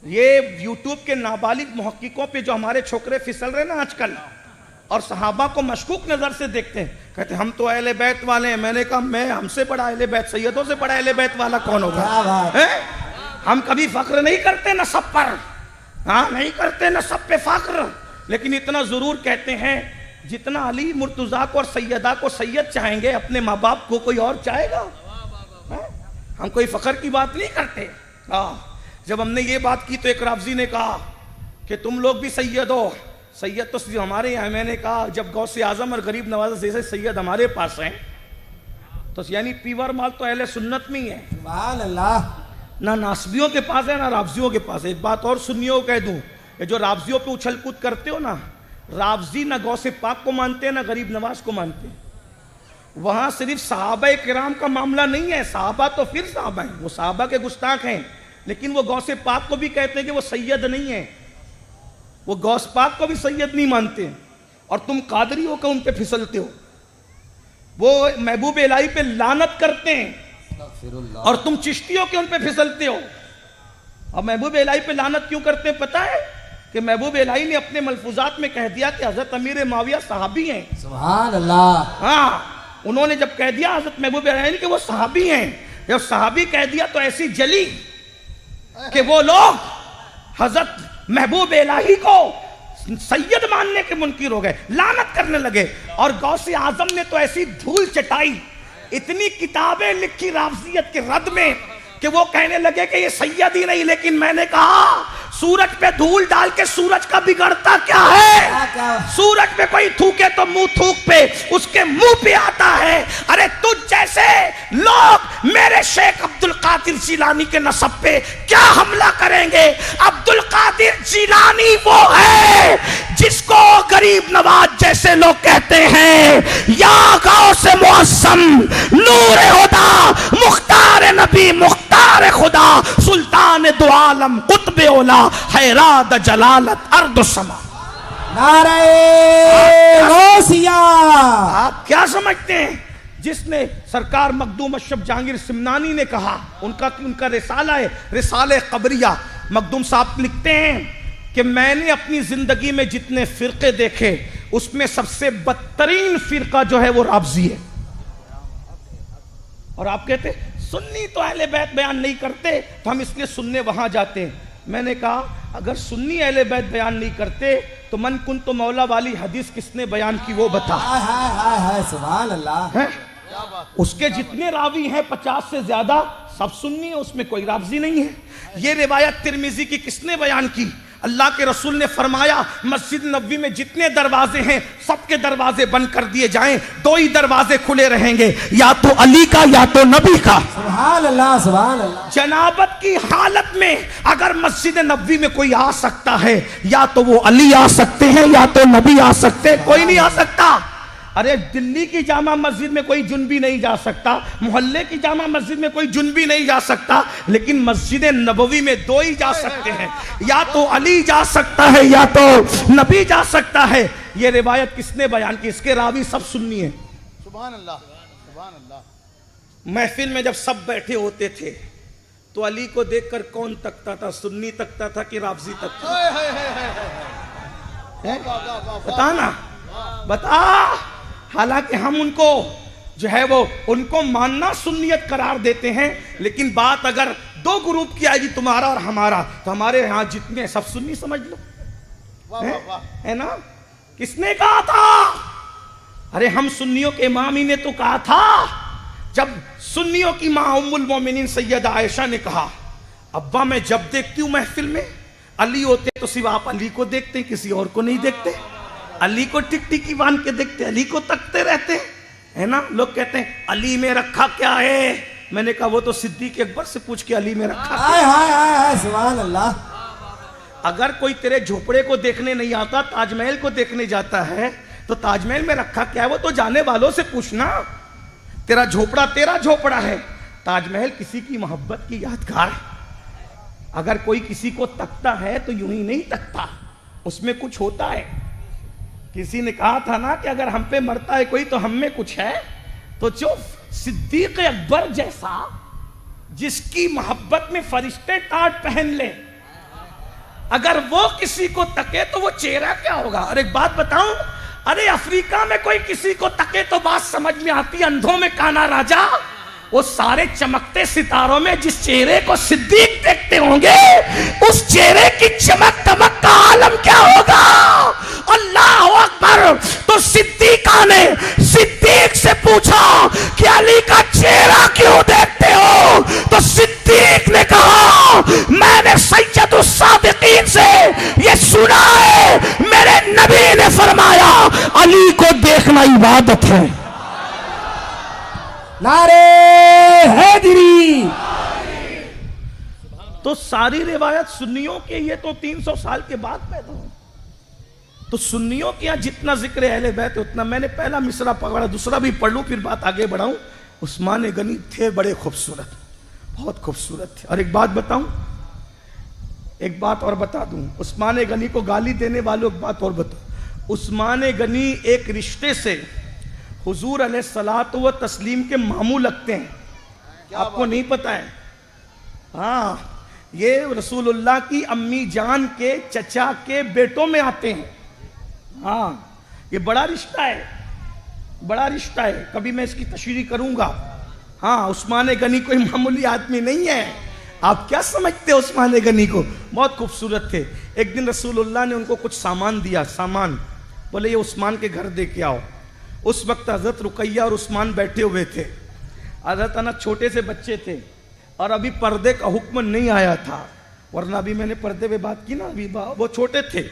یہ یوٹیوب کے نابالغ محققوں پہ جو ہمارے چھوکرے پھسل رہے نا آج کل اور صحابہ کو مشکوک نظر سے دیکھتے ہیں کہتے ہیں ہم تو اہل بیت والے ہیں. میں نے کہا میں ہم سے بڑا اہل بیت سیدوں سے بڑا اہل بیت والا کون ہوگا. ہم کبھی فخر نہیں کرتے نسب پر. نہیں کرتے نسب پہ فخر. لیکن اتنا ضرور کہتے ہیں جتنا علی مرتضیٰ کو اور سیدہ کو سید چاہیں گے اپنے ماں باپ کو کوئی اور چاہے گا. ہم کوئی فخر کی بات نہیں کرتے. جب ہم نے یہ بات کی تو ایک رافضی نے کہا کہ تم لوگ بھی سید ہو. سید تو صرف ہمارے یہاں. میں نے کہا جب غوث اعظم اور غریب نواز جیسے سید ہمارے پاس ہیں تو یعنی پیور مال تو اہل سنت میں ہی ہے. سبحان اللہ. نہ ناسبیوں کے پاس ہے نہ رافضیوں کے پاس ہے. ایک بات اور سنیوں کو کہہ دوں کہ جو رافضیوں پہ اچھل کود کرتے ہو نا, رافضی نہ غوث پاک کو مانتے ہیں نہ غریب نواز کو مانتے ہیں. وہاں صرف صحابہ کرام کا معاملہ نہیں ہے. صحابہ تو پھر صحابہ ہیں, وہ صحابہ کے گستاخ ہیں, لیکن وہ غوث پاک کو بھی کہتے ہیں کہ وہ سید نہیں ہے. وہ غوث پاک کو بھی سید نہیں مانتے ہیں. اور تم قادری ہو کہ ان پہ پھسلتے ہو. وہ محبوب الہی پہ لعنت کرتے ہیں اور تم چشتی ہو کہ ان پہ پھسلتے ہو. اور محبوب الہی پہ لعنت کیوں کرتے ہیں پتہ ہے؟ کہ محبوب الہی نے اپنے ملفوظات میں کہہ دیا کہ حضرت امیر معاویہ صحابی ہیں. سبحان اللہ. ہاں, انہوں نے جب کہہ دیا حضرت محبوب الہی نے کہ وہ صحابی ہیں, جب صحابی کہہ دیا تو ایسی جلی کہ وہ لوگ حضرت محبوب الہی کو سید ماننے کے منکر ہو گئے, لعنت کرنے لگے. اور غوث اعظم نے تو ایسی دھول چٹائی, اتنی کتابیں لکھی رافضیت کے رد میں کہ وہ کہنے لگے کہ یہ سید ہی نہیں. لیکن میں نے کہا سورج پہ دھول ڈال کے سورج کا بگڑتا کیا ہے؟ سورج پہ کوئی تھوکے تو منہ تھوک پہ اس کے منہ پہ آتا ہے. ارے تجھ جیسے لوگ میرے شیخ عبد القادر جیلانی کے نسب پہ کیا حملہ کریں گے؟ عبد القادر جیلانی وہ ہے جس کو غریب نواز جیسے لوگ کہتے ہیں یا غوث معظم, نور خدا, مختار نبی, مختار خدا, سلطان دو عالم, قطب اولا, حیراد جلالت ارض و سما. نعرہ غوثیہ. آپ کیا سمجھتے ہیں؟ جس نے سرکار مخدوم اشرف جہانگیر سمنانی نے کہا, ان کا رسالہ ہے رسالہ قبریہ. مخدوم صاحب لکھتے ہیں کہ میں نے اپنی زندگی میں جتنے فرقے دیکھے اس میں سب سے بدترین فرقہ جو ہے وہ رافضی ہے. اور آپ کہتے سنی تو اہل بیت بیان نہیں کرتے تو ہم اس لیے سننے وہاں جاتے ہیں. میں نے کہا اگر سنی اہل بیت بیان نہیں کرتے تو من کن تو مولا والی حدیث کس نے بیان کی وہ بتا. سبحان اللہ. اس کے جتنے راوی ہیں 50 سے زیادہ سب سنی ہیں, اس میں کوئی رافضی نہیں ہے. یہ روایت ترمذی کی کس نے بیان کی؟ اللہ کے رسول نے فرمایا مسجد نبوی میں جتنے دروازے ہیں سب کے دروازے بند کر دیے جائیں, 2 ہی دروازے کھلے رہیں گے, یا تو علی کا یا تو نبی کا. سبحان اللہ. سبحان اللہ. جنابت کی حالت میں اگر مسجد نبوی میں کوئی آ سکتا ہے یا تو وہ علی آ سکتے ہیں یا تو نبی آ سکتے ہیں, کوئی نہیں آ سکتا. ارے دلی کی جامع مسجد میں کوئی جنبی نہیں جا سکتا, محلے کی جامع مسجد میں کوئی جنبی نہیں جا سکتا, لیکن مسجد نبوی میں 2 ہی جا سکتے ہیں, یا تو علی جا سکتا ہے یا تو نبی جا سکتا ہے. یہ روایت کس نے بیان کی؟ اس کے راوی سب سنی ہیں. سبحان اللہ. سبحان اللہ. محفل میں جب سب بیٹھے ہوتے تھے تو علی کو دیکھ کر کون تکتا تھا؟ سنی تکتا تھا کہ رافضی تکتا تھا؟ بتا نا, بتا. حالانکہ ہم ان کو جو ہے وہ ان کو ماننا سنیت قرار دیتے ہیں, لیکن بات اگر 2 گروپ کی آئے گی تمہارا اور ہمارا تو ہمارے ہاں جتنے سب سنی سمجھ لو. ہے نا؟ کس نے کہا تھا؟ ارے ہم سنیوں کے امام ہی نے تو کہا تھا. جب سنیوں کی ماں ام المومنین سیدہ عائشہ نے کہا ابا میں جب دیکھتی ہوں محفل میں علی ہوتے تو صرف آپ علی کو دیکھتے ہیں, کسی اور کو نہیں دیکھتے. علی کو ٹک ٹکی باندھ کے دیکھتے, علی کو تکتے رہتے ہے نا. لوگ کہتے ہیں علی میں رکھا کیا ہے؟ میں نے کہا وہ تو صدیق اکبر سے پوچھ کے علی میں رکھا کیا ہے. سبحان اللہ. اگر کوئی تیرے جھوپڑے کو دیکھنے نہیں آتا, تاج محل کو دیکھنے جاتا ہے تو تاج محل میں رکھا کیا ہے وہ تو جانے والوں سے پوچھنا. تیرا جھوپڑا ہے, تاج محل کسی کی محبت کی یادگار ہے. اگر کوئی کسی کو تکتا ہے تو یوں ہی نہیں تکتا, اس میں کچھ ہوتا ہے. کسی نے کہا تھا نا کہ اگر ہم پہ مرتا ہے کوئی تو ہم میں کچھ ہے. تو جو صدیق اکبر جیسا جس کی محبت میں فرشتے ٹاٹ پہن لے, اگر وہ کسی کو تکے تو وہ چہرہ کیا ہوگا؟ اور ایک بات بتاؤں, ارے افریقہ میں کوئی کسی کو تکے تو بات سمجھ میں آتی, اندھوں میں کانا راجا. وہ سارے چمکتے ستاروں میں جس چہرے کو صدیق دیکھتے ہوں گے اس چہرے کی چمک دمک کا عالم کیا ہوگا؟ اللہ اکبر. تو صدیقہ نے صدیق سے پوچھا کہ علی کا چہرہ کیوں دیکھتے ہو؟ میں نے سید الصادقین سے یہ سنا ہے، میرے نبی نے فرمایا علی کو دیکھنا عبادت ہے۔ نعرے حیدری۔ تو ساری روایت سنیوں کے، یہ تو 300 سال کے بعد پیدا ہو، تو سنیوں کے یہاں جتنا ذکر اہل بیت اتنا، میں نے پہلا مصرع پکڑا، دوسرا بھی پڑھ لوں پھر بات آگے بڑھاؤں۔ عثمان غنی تھے بڑے خوبصورت، بہت خوبصورت تھے۔ اور ایک بات بتاؤں، ایک بات اور بتا دوں، عثمان غنی کو گالی دینے والوں ایک بات اور بتاؤں، عثمان غنی ایک رشتے سے حضور علیہ الصلوۃ و تسلیم کے ماموں لگتے ہیں، آپ کو نہیں پتا ہے؟ ہاں، یہ رسول اللہ کی امی جان کے چچا کے بیٹوں میں آتے ہیں۔ ہاں، یہ بڑا رشتہ ہے، بڑا رشتہ ہے، کبھی میں اس کی تشریح کروں گا۔ ہاں، عثمان غنی کوئی معمولی آدمی نہیں ہے۔ آپ کیا سمجھتے ہیں عثمان غنی کو؟ بہت خوبصورت تھے۔ ایک دن رسول اللہ نے ان کو کچھ سامان دیا، سامان، بولے یہ عثمان کے گھر دے کے آؤ۔ اس وقت حضرت رقیہ اور عثمان بیٹھے ہوئے تھے، حضرت انس چھوٹے سے بچے تھے اور ابھی پردے کا حکم نہیں آیا تھا، ورنہ ابھی میں نے پردے پہ بات کی نا، ابھی وہ چھوٹے تھے،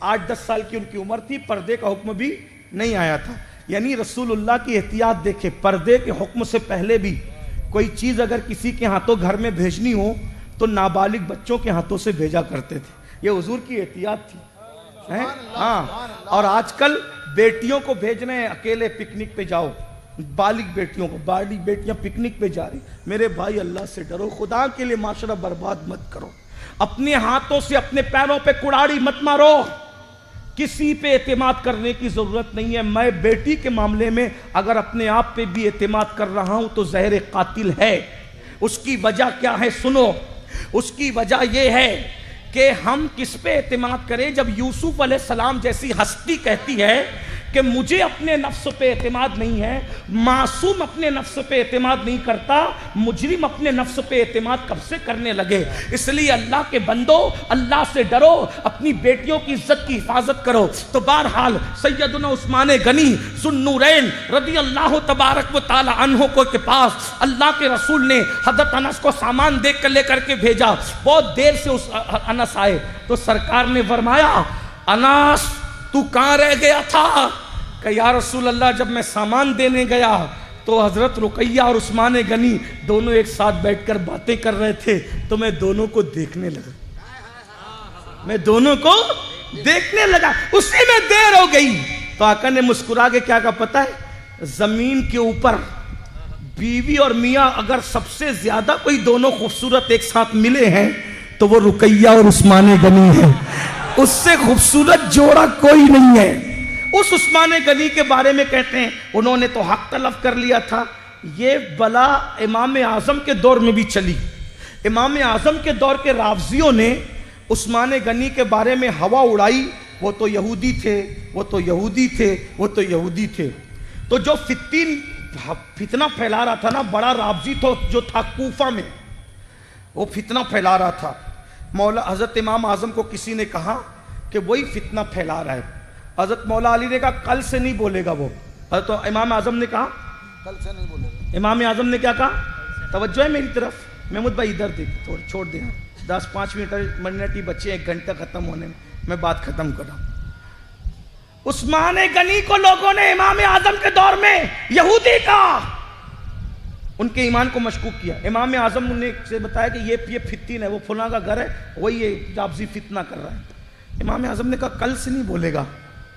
8-10 سال کی ان کی عمر تھی، پردے کا حکم بھی نہیں آیا تھا۔ یعنی رسول اللہ کی احتیاط دیکھے، پردے کے حکم سے پہلے بھی کوئی چیز اگر کسی کے ہاتھوں گھر میں بھیجنی ہو تو نابالغ بچوں کے ہاتھوں سے بھیجا کرتے تھے، یہ حضور کی احتیاط تھی۔ ہاں، اور آج کل بیٹیوں کو بھیج رہے ہیں اکیلے پکنک پہ جاؤ، بالغ بیٹیوں کو، بالغ بیٹیاں پکنک پہ جا رہی۔ میرے بھائی اللہ سے ڈرو، خدا کے لیے معاشرہ برباد مت کرو، اپنے ہاتھوں سے اپنے پیروں پہ کڑاڑی مت مارو، کسی پہ اعتماد کرنے کی ضرورت نہیں ہے۔ میں بیٹی کے معاملے میں اگر اپنے آپ پہ بھی اعتماد کر رہا ہوں تو زہر قاتل ہے۔ اس کی وجہ کیا ہے سنو، اس کی وجہ یہ ہے کہ ہم کس پہ اعتماد کریں جب یوسف علیہ السلام جیسی ہستی کہتی ہے کہ مجھے اپنے نفس پہ اعتماد نہیں ہے، معصوم اپنے نفس پہ اعتماد نہیں کرتا، مجرم اپنے نفس پہ اعتماد کب سے کرنے لگے؟ اس لیے اللہ کے بندو، اللہ سے ڈرو، اپنی بیٹیوں کی عزت کی حفاظت کرو۔ تو بہرحال سیدنا عثمان غنی ذو النورین رضی اللہ تبارک و تعالی عنہ کو کے پاس اللہ کے رسول نے حضرت انس کو سامان دے کر لے کر کے بھیجا۔ بہت دیر سے انس آئے تو سرکار نے فرمایا انس تو کہاں رہ گیا تھا؟ کہ یا رسول اللہ جب میں سامان دینے گیا تو حضرت رقیہ اور عثمان غنی دونوں ایک ساتھ بیٹھ کر باتیں کر رہے تھے تو میں دونوں کو دیکھنے لگا، میں دونوں کو دیکھنے لگا، اسی میں دیر ہو گئی۔ تو آقا نے مسکرا کے کیا کہا پتہ ہے؟ زمین کے اوپر بیوی اور میاں اگر سب سے زیادہ کوئی دونوں خوبصورت ایک ساتھ ملے ہیں تو وہ رقیہ اور عثمان غنی ہے، اس سے خوبصورت جوڑا کوئی نہیں ہے۔ اس عثمان غنی کے بارے میں کہتے ہیں انہوں نے تو حق طلب کر لیا تھا۔ یہ بلا امام اعظم کے دور میں بھی چلی، امام اعظم کے دور کے رافضیوں نے عثمان غنی کے بارے میں ہوا اڑائی، وہ تو یہودی تھے، وہ تو یہودی تھے، وہ تو یہودی تھے۔ تو جو فتنہ پھیلا رہا تھا نا، بڑا رافضی جو تھا کوفہ میں، وہ فتنہ پھیلا رہا تھا، مولا حضرت امام اعظم کو کسی نے کہا کہ وہی فتنہ پھیلا رہا ہے۔ حضرت مولا علی نے کہا کل سے نہیں بولے گا وہ۔ حضرت امام اعظم نے کہا کل سے نہیں بولے گا۔ امام اعظم نے کیا کہا؟ توجہ ہے میری طرف، محمود بھائی ادھر دیکھ، تھوڑا چھوڑ دیں، 10-5 منٹ ہی بچے، 1 گھنٹہ ختم ہونے میں بات ختم کر رہا ہوں۔ عثمان غنی کو لوگوں نے امام اعظم کے دور میں یہودی کہا، ان کے ایمان کو مشکوک کیا۔ امام اعظم نے سے بتایا کہ یہ فتن ہے، وہ فلاں کا گھر ہے، وہی یہ رافضی فتنہ کر رہا ہے۔ امام اعظم نے کہا کل سے نہیں بولے گا۔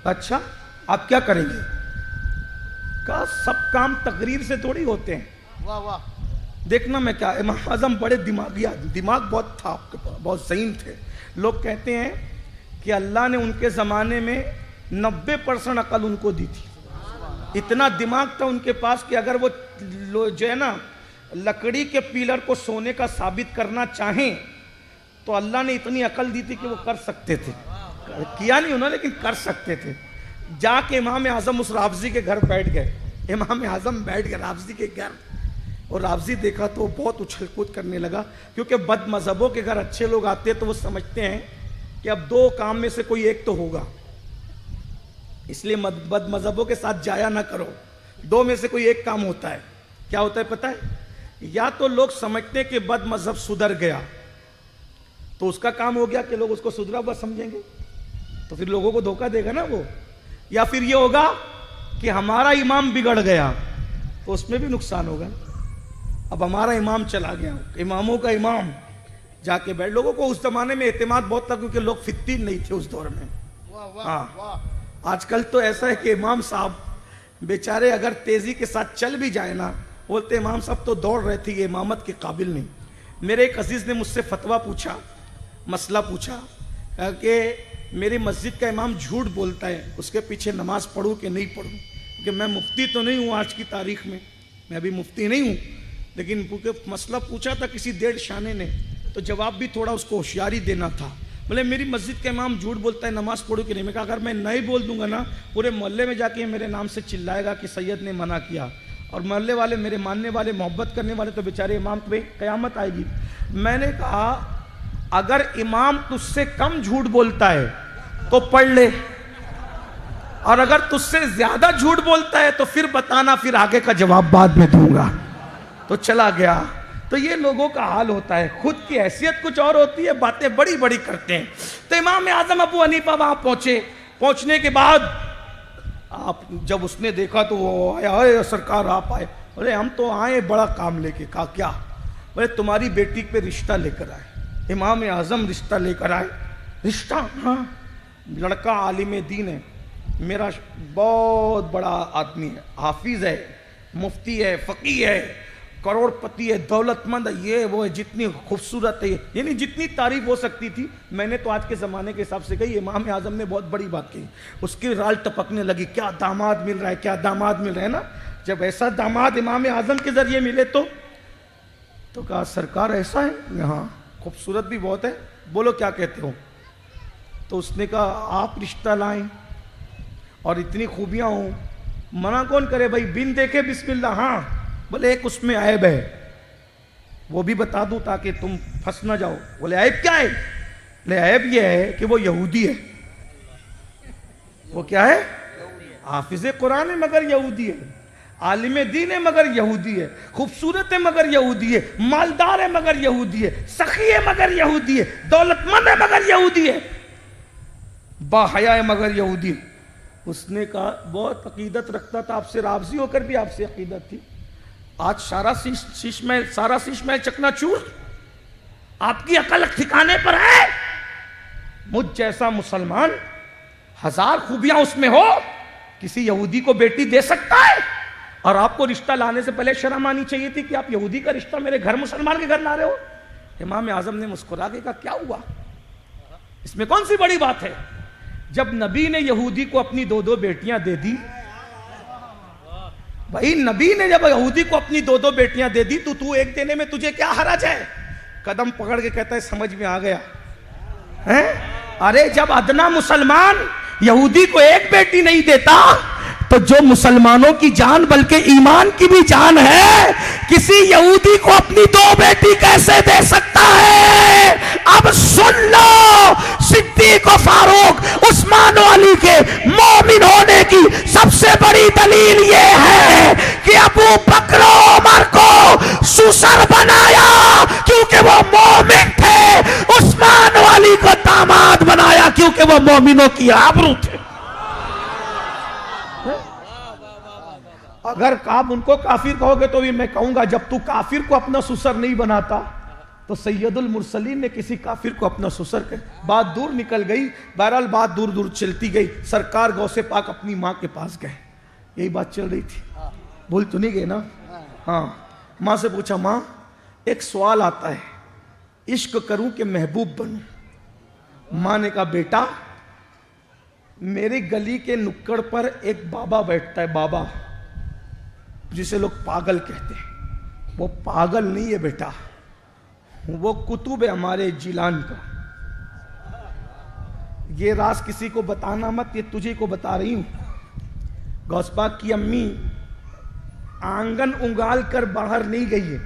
اچھا آپ کیا کریں گے؟ کہا سب کام تقریر سے تھوڑی ہوتے ہیں، واہ واہ، دیکھنا میں کیا۔ امام اعظم بڑے دماغی آدمی، دماغ بہت تھا آپ کے پاس، بہت ذہین تھے۔ لوگ کہتے ہیں کہ اللہ نے ان کے زمانے میں 90% عقل ان کو دی تھی، اتنا دماغ تھا ان کے پاس کہ اگر وہ جو ہے نا لکڑی کے پیلر کو سونے کا ثابت کرنا چاہیں تو اللہ نے اتنی عقل دی تھی کہ وہ کر سکتے تھے، کیا نہیں انہوں نے لیکن کر سکتے تھے۔ جا کے امام اعظم اس رافضی کے گھر بیٹھ گئے، امام اعظم بیٹھ گئے رافضی کے گھر، اور رافضی دیکھا تو وہ بہت اچھل کود کرنے لگا، کیونکہ بد مذہبوں کے گھر اچھے لوگ آتے تو وہ سمجھتے ہیں کہ اب 2 کام میں سے کوئی ایک تو ہوگا، اس لیے بد مذہبوں کے ساتھ جایا نہ کرو، 2 میں سے کوئی ایک کام ہوتا ہے۔ کیا ہوتا ہے پتہ ہے؟ یا تو لوگ سمجھتے ہیں کہ بد مذہب سدھر گیا، تو اس کا کام ہو گیا کہ لوگ اس کو سدھرا ہوا سمجھیں گے، تو پھر لوگوں کو دھوکہ دے گا نا وہ. یا پھر یہ ہوگا کہ ہمارا امام بگڑ گیا تو اس میں بھی نقصان ہوگا. اب ہمارا امام چلا گیا، اماموں کا امام جا کے بیٹھ. لوگوں کو اس زمانے میں اعتماد بہت تھا کیونکہ لوگ فتین نہیں تھے اس دور میں. ہاں آج کل تو ایسا ہے کہ امام صاحب بیچارے اگر تیزی کے ساتھ چل بھی جائے نا، بولتے امام صاحب تو دوڑ رہے تھے، یہ امامت کے قابل نہیں. میرے ایک عزیز نے مجھ سے فتویٰ پوچھا، مسئلہ پوچھا کہ میری مسجد کا امام جھوٹ بولتا ہے، اس کے پیچھے نماز پڑھوں کہ نہیں پڑھوں؟ کہ میں مفتی تو نہیں ہوں آج کی تاریخ میں، میں ابھی مفتی نہیں ہوں، لیکن کیونکہ مسئلہ پوچھا تھا کسی ڈیڑھ شانے نے تو جواب بھی تھوڑا اس کو ہوشیاری دینا تھا. بولے میری مسجد کا امام جھوٹ بولتا ہے، نماز پڑھو کہ نہیں؟ میں کہا اگر میں نہیں بول دوں گا نا، پورے محلے میں جا کے میرے نام سے چلائے گا کہ سید نے منع کیا، اور محلے والے میرے ماننے والے محبت کرنے والے تو بیچارے امام پہ قیامت آئے گی. میں نے کہا اگر امام تجھ سے کم جھوٹ بولتا ہے تو پڑھ لے، اور اگر تجھ سے زیادہ جھوٹ بولتا ہے تو پھر بتانا، پھر آگے کا جواب بعد میں دوں گا. تو چلا گیا. تو یہ لوگوں کا حال ہوتا ہے، خود کی حیثیت کچھ اور ہوتی ہے، باتیں بڑی بڑی کرتے ہیں. تو امام اعظم ابو حنیفہ وہاں پہنچے. پہنچنے کے بعد آپ جب اس نے دیکھا تو وہ آیا، اے سرکار آپ آئے. بولے ہم تو آئے بڑا کام لے کے. کہا کیا؟ بولے تمہاری بیٹی پہ رشتہ لے کر آئے. امام اعظم رشتہ لے کر آئے. رشتہ؟ ہاں. لڑکا عالم دین ہے، میرا بہت بڑا آدمی ہے، حافظ ہے، مفتی ہے، فقیہ ہے، کروڑ پتی ہے، دولت مند ہے، یہ وہ ہے، جتنی خوبصورت ہے، یعنی جتنی تعریف ہو سکتی تھی میں نے تو آج کے زمانے کے حساب سے کہی. امام اعظم نے بہت بڑی بات کہی. اس کی رال ٹپکنے لگی، کیا داماد مل رہا ہے، کیا داماد مل رہا ہے نا. جب ایسا داماد امام اعظم کے ذریعے ملے تو کہا سرکار ایسا ہے؟ ہاں خوبصورت بھی بہت ہے، بولو کیا کہتے ہو. تو اس نے کہا آپ رشتہ لائیں اور اتنی خوبیاں ہوں، منع کون کرے بھائی، بن دیکھے بسم اللہ. ہاں. بولے ایک اس میں عیب ہے، وہ بھی بتا دوں تاکہ تم پھنس نہ جاؤ. بولے عیب کیا ہے؟ بولے عیب یہ ہے کہ وہ یہودی ہے. وہ کیا ہے؟ حافظ قرآن ہے مگر یہودی ہے، عالم دین ہے مگر یہودی ہے، خوبصورت ہے مگر یہودی ہے، مالدار ہے مگر یہودی ہے، سخی ہے مگر یہودی ہے، دولت مند ہے مگر یہودی ہے، با حیا ہے مگر یہودی ہے. اس نے کہا بہت عقیدت رکھتا تھا آپ سے، راضی ہو کر بھی آپ سے عقیدت تھی. آج سارا شیش محل چکنا چور، آپ کی عقل ٹھکانے پر ہے. مجھ جیسا مسلمان ہزار خوبیاں اس میں ہو، کسی یہودی کو بیٹی دے سکتا ہے؟ اور آپ کو رشتہ لانے سے پہلے شرم آنی چاہیے تھی کہ آپ یہودی کا رشتہ میرے گھر مسلمان کے گھر لا رہے ہو. امام اعظم نے مسکرا کے کہا کیا ہوا، اس میں کون سی بڑی بات ہے؟ جب نبی نے یہودی کو اپنی دو بیٹیاں دے دی، بھائی نبی نے جب یہودی کو اپنی دو بیٹیاں دے دی تو ایک دینے میں تجھے کیا حرج ہے؟ قدم پکڑ کے کہتا ہے سمجھ میں آ گیا. ارے جب ادنا مسلمان یہودی کو ایک بیٹی نہیں دیتا تو جو مسلمانوں کی جان بلکہ ایمان کی بھی جان ہے، کسی یہودی کو اپنی دو بیٹی کیسے دے سکتا ہے؟ اب سن لو، صدیق و فاروق، عثمان و علی کے مومن ہونے کی سب سے بڑی دلیل یہ ہے کہ ابو بکر و عمر کو سسر بنایا کیونکہ وہ مومن تھے، عثمان و علی کو داماد بنایا کیونکہ وہ مومنوں کی آبرو تھے. اگر آپ ان کو کافر کہو گے تو بھی میں کہوں گا جب تو کافر کو اپنا سسر نہیں بناتا تو سید المرسلین نے کسی کافر کو اپنا سسر کہا. بات دور نکل گئی، بہرحال بات دور دور چلتی گئی. سرکار غوث پاک اپنی ماں کے پاس گئے، یہی بات چل رہی تھی، بھول تو نہیں گئے نا؟ ہاں. ماں سے پوچھا ماں ایک سوال آتا ہے، عشق کروں کہ محبوب بنوں؟ ماں نے کہا بیٹا میری گلی کے نکڑ پر ایک بابا بیٹھتا ہے، بابا جسے لوگ پاگل کہتے ہیں. وہ پاگل نہیں ہے بیٹا، وہ کتب ہے ہمارے جیلان کا. یہ راز کسی کو بتانا مت، یہ تجھے کو بتا رہی ہوں. غوث پاک کی امی آنگن انگال کر باہر نہیں گئی ہے،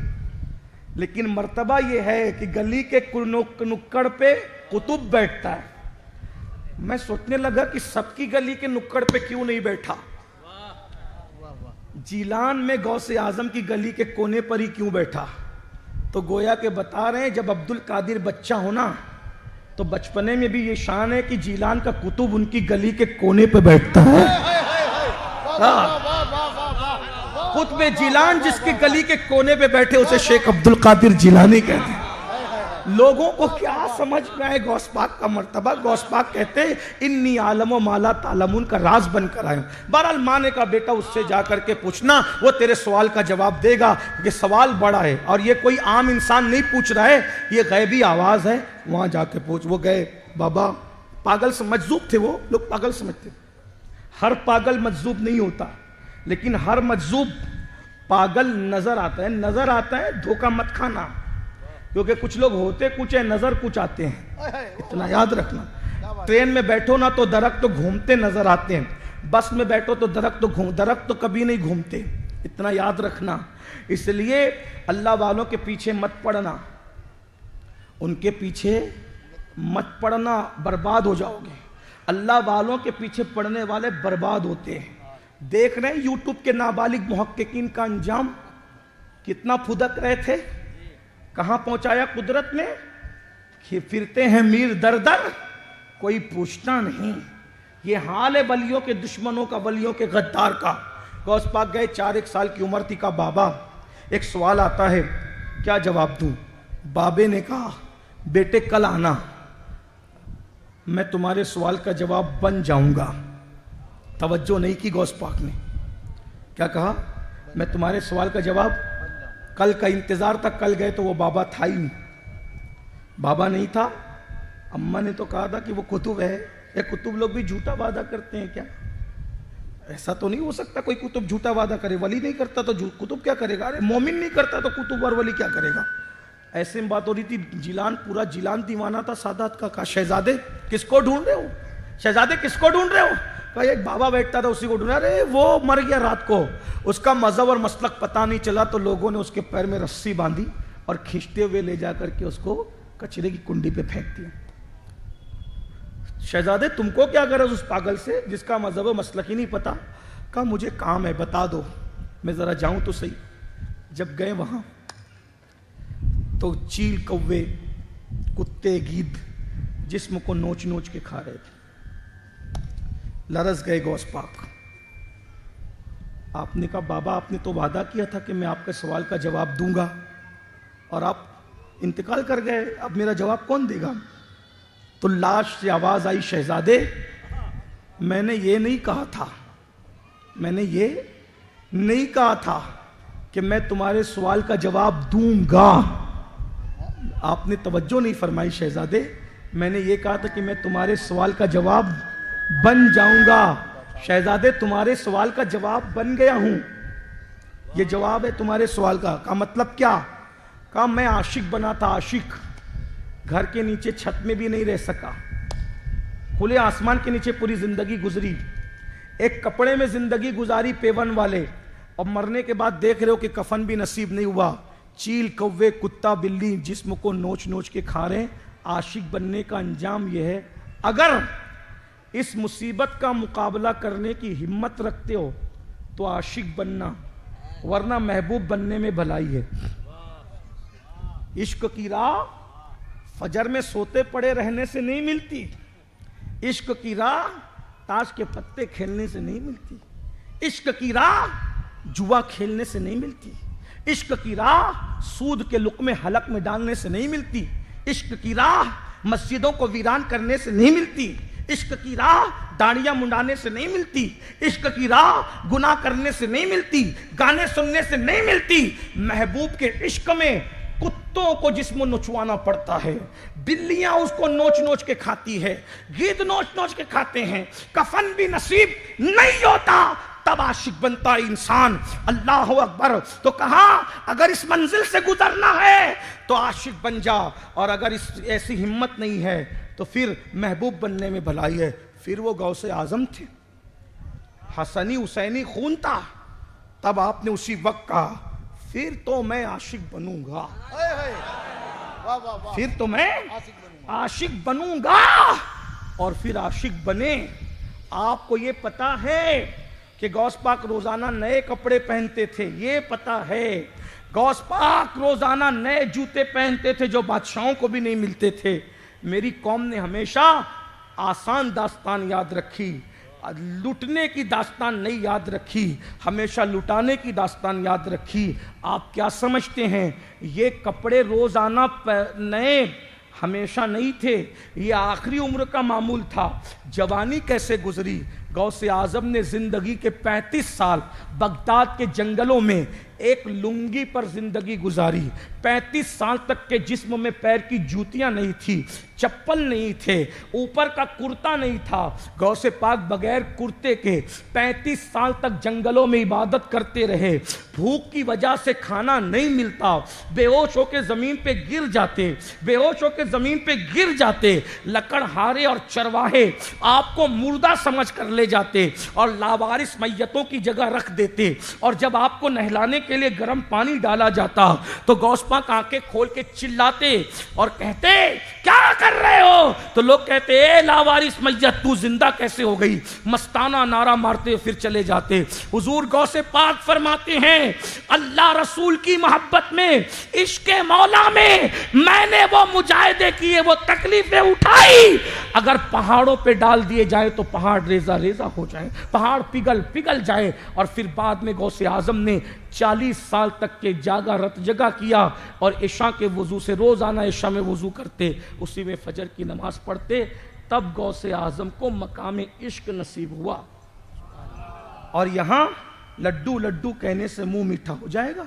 لیکن مرتبہ یہ ہے کہ گلی کے نکڑ پہ کتب بیٹھتا ہے. میں سوچنے لگا کہ سب کی گلی کے نکڑ پہ کیوں نہیں بیٹھا، جیلان میں غوث اعظم کی گلی کے کونے پر ہی کیوں بیٹھا؟ تو گویا کہ بتا رہے ہیں جب عبد القادر بچہ ہونا تو بچپنے میں بھی یہ شان ہے کہ جیلان کا کتب ان کی گلی کے کونے پہ بیٹھتا ہے. قطب جیلان جس کی گلی کے کونے پہ بیٹھے اسے شیخ عبد القادر جیلانی کہتے ہیں. لوگوں کو کیا سمجھ میں آئے غوث پاک کا مرتبہ. غوث پاک کہتے ہیں انی عالم و مالا تعلمون کا راز بن کر آئے. بہرحال ماں نے کہا بیٹا اس سے جا کر کے پوچھنا, وہ تیرے سوال کا جواب دے گا. یہ سوال بڑا ہے اور یہ کوئی عام انسان نہیں پوچھ رہا ہے, یہ غیبی آواز ہے, وہاں جا کے پوچھ. وہ گئے. بابا پاگل سے مجذوب تھے, وہ لوگ پاگل سمجھتے. ہر پاگل مجذوب نہیں ہوتا, لیکن ہر مجذوب پاگل نظر آتا ہے. نظر آتا ہے, دھوکہ مت کھانا, کیونکہ کچھ لوگ ہوتے کچھ ہیں, نظر کچھ آتے ہیں. اتنا یاد رکھنا. ٹرین میں بیٹھو نا تو درخت تو گھومتے نظر آتے ہیں, بس میں بیٹھو تو درخت تو کبھی نہیں گھومتے. اتنا یاد رکھنا. اس لیے اللہ والوں کے پیچھے مت پڑنا, ان کے پیچھے مت پڑنا, برباد ہو جاؤ گے. اللہ والوں کے پیچھے پڑنے والے برباد ہوتے ہیں. دیکھ رہے ہیں یوٹیوب کے نابالغ محققین کا انجام کتنا پھدک رہے تھے, کہاں پہنچایا قدرت نے, کہ پھرتے ہیں میر در در, کوئی پوچھتا نہیں. یہ حال ہے ولیوں کے دشمنوں کا, ولیوں کے غدار کا. غوث پاک گئے, 4 سال کی عمر تھی. کا بابا ایک سوال آتا ہے, کیا جواب دوں؟ بابے نے کہا بیٹے کل آنا, میں تمہارے سوال کا جواب بن جاؤں گا. توجہ نہیں کی غوث پاک نے. کیا کہا؟ میں تمہارے سوال کا جواب, کل کا انتظار تھا. کل گئے تو وہ بابا تھا ہی نہیں. بابا نہیں تھا. اماں نے تو کہا تھا کہ وہ کتب ہے. یہ کتب لوگ بھی جھوٹا وعدہ کرتے ہیں کیا؟ ایسا تو نہیں ہو سکتا کوئی کتب جھوٹا وعدہ کرے. ولی نہیں کرتا تو کتب کیا کرے گا؟ ارے مومن نہیں کرتا تو کتب اور ولی کیا کرے گا؟ ایسے میں بات ہو رہی تھی. جیلان, پورا جیلان دیوانہ تھا سادات کا. کہا شہزادے کس کو ڈھونڈ رہے ہو؟ شہزادے کس کو ڈھونڈ رہے ہو؟ کہا ایک بابا بیٹھتا تھا اسی کو ڈھونڈ رہے. ارے وہ مر گیا رات کو, اس کا مذہب اور مسلک پتہ نہیں چلا, تو لوگوں نے اس کے پیر میں رسی باندھی اور کھینچتے ہوئے لے جا کر کے اس کو کچرے کی کنڈی پہ پھینک دیا. شہزادے تم کو کیا غرض اس پاگل سے جس کا مذہب و مسلک ہی نہیں پتا؟ کہا مجھے کام ہے, بتا دو, میں ذرا جاؤں تو صحیح. جب گئے وہاں تو چیل, کوے, کتے, گیدھ جسم کو نوچ نوچ کے کھا رہے تھے. لرز گئے غوث پاک. آپ نے کہا بابا آپ نے تو وعدہ کیا تھا کہ میں آپ کے سوال کا جواب دوں گا, اور آپ انتقال کر گئے, اب میرا جواب کون دے گا؟ تو لاش سے آواز آئی, شہزادے میں نے یہ نہیں کہا تھا, میں نے یہ نہیں کہا تھا کہ میں تمہارے سوال کا جواب دوں گا. آپ نے توجہ نہیں فرمائی. شہزادے میں نے یہ کہا تھا کہ میں تمہارے سوال کا جواب بن جاؤں گا. شہزادے تمہارے سوال کا جواب بن گیا ہوں, یہ جواب ہے تمہارے سوال کا. کا مطلب کیا؟ کہا میں عاشق بنا تھا, عاشق. گھر کے نیچے چھت میں بھی نہیں رہ سکا, کھلے آسمان کے نیچے پوری زندگی گزری, ایک کپڑے میں زندگی گزاری پیون والے, اور مرنے کے بعد دیکھ رہے ہو کہ کفن بھی نصیب نہیں ہوا. چیل, کوے, کتا, بلی جسم کو نوچ نوچ کے کھا رہے ہیں. عاشق بننے کا انجام یہ ہے. اگر اس مصیبت کا مقابلہ کرنے کی ہمت رکھتے ہو تو عاشق بننا, ورنہ محبوب بننے میں بھلائی ہے. عشق کی راہ فجر میں سوتے پڑے رہنے سے نہیں ملتی. عشق کی راہ تاش کے پتے کھیلنے سے نہیں ملتی. عشق کی راہ جوا کھیلنے سے نہیں ملتی. عشق کی راہ سود کے لقمے حلق میں ڈالنے سے نہیں ملتی. عشق کی راہ مسجدوں کو ویران کرنے سے نہیں ملتی. عشق کی راہ داڑیاں منڈانے سے نہیں ملتی. عشق کی راہ گناہ کرنے سے نہیں ملتی, گانے سننے سے نہیں ملتی. محبوب کے عشق میں کتوں کو جسم نچوانا پڑتا ہے, بلیاں اس کو نوچ نوچ کے کھاتی ہے, گید نوچ نوچ کے کھاتے ہیں, کفن بھی نصیب نہیں ہوتا, تب عاشق بنتا ہے انسان. اللہ اکبر. تو کہا اگر اس منزل سے گزرنا ہے تو عاشق بن جا, اور اگر ایسی ہمت نہیں ہے تو پھر محبوب بننے میں بھلائی ہے. پھر وہ غوث اعظم تھے, حسنی حسینی خون تھا, تب آپ نے اسی وقت کہا پھر تو میں عاشق بنوں گا, پھر تو میں عاشق بنوں گا. اور پھر عاشق بنے. آپ کو یہ پتا ہے کہ غوث پاک روزانہ نئے کپڑے پہنتے تھے, یہ پتا ہے. غوث پاک روزانہ نئے جوتے پہنتے تھے جو بادشاہوں کو بھی نہیں ملتے تھے. میری قوم نے ہمیشہ آسان داستان یاد رکھی، لٹنے کی داستان نہیں یاد رکھی، ہمیشہ لٹانے کی داستان یاد رکھی۔ آپ کیا سمجھتے ہیں یہ کپڑے روزانہ نئے ہمیشہ نہیں تھے، یہ آخری عمر کا معمول تھا۔ جوانی کیسے گزری؟ غوث اعظم نے زندگی کے 35 سال بغداد کے جنگلوں میں ایک لنگی پر زندگی گزاری۔ 35 سال تک کے جسم میں پیر کی جوتیاں نہیں تھی، چپل نہیں تھے، اوپر کا کرتا نہیں تھا۔ غوث پاک بغیر کرتے کے 35 سال تک جنگلوں میں عبادت کرتے رہے۔ بھوک کی وجہ سے کھانا نہیں ملتا، بے ہوش ہو کے زمین پہ گر جاتے، بے ہوش ہو کے زمین پہ گر جاتے۔ لکڑہارے اور چرواہے آپ کو مردہ سمجھ کر لے جاتے اور لاوارث میتوں کی جگہ رکھ دیتے، اور جب آپ کو نہلانے کے لیے گرم پانی ڈالا جاتا تو غوث پاک آنکھیں کھول کے چلاتے اور کہتے کیا کر رہے ہو؟ تو لوگ کہتے اے لاوارث میت تو زندہ کیسے ہو گئی؟ مستانہ نعرہ مارتے پھر چلے جاتے۔ حضور غوث پاک فرماتے ہیں اللہ رسول کی محبت میں، عشق مولا میں نے وہ مجاہدے کیے، وہ تکلیفیں اٹھائی، اگر پہاڑوں پہ ڈال دیے جائے تو پہاڑ ریزہ ریزہ ہو جائے، پہاڑ پگھل جائے۔ اور پھر بعد میں غوث اعظم نے 40 سال تک کے جاگا رت جگہ کیا، اور عشاء کے وضو سے روزانہ عشاء میں وضو کرتے، اسی میں فجر کی نماز پڑھتے، تب غوث اعظم کو مقام عشق نصیب ہوا۔ اور یہاں لڈو لڈو کہنے سے منہ میٹھا ہو جائے گا؟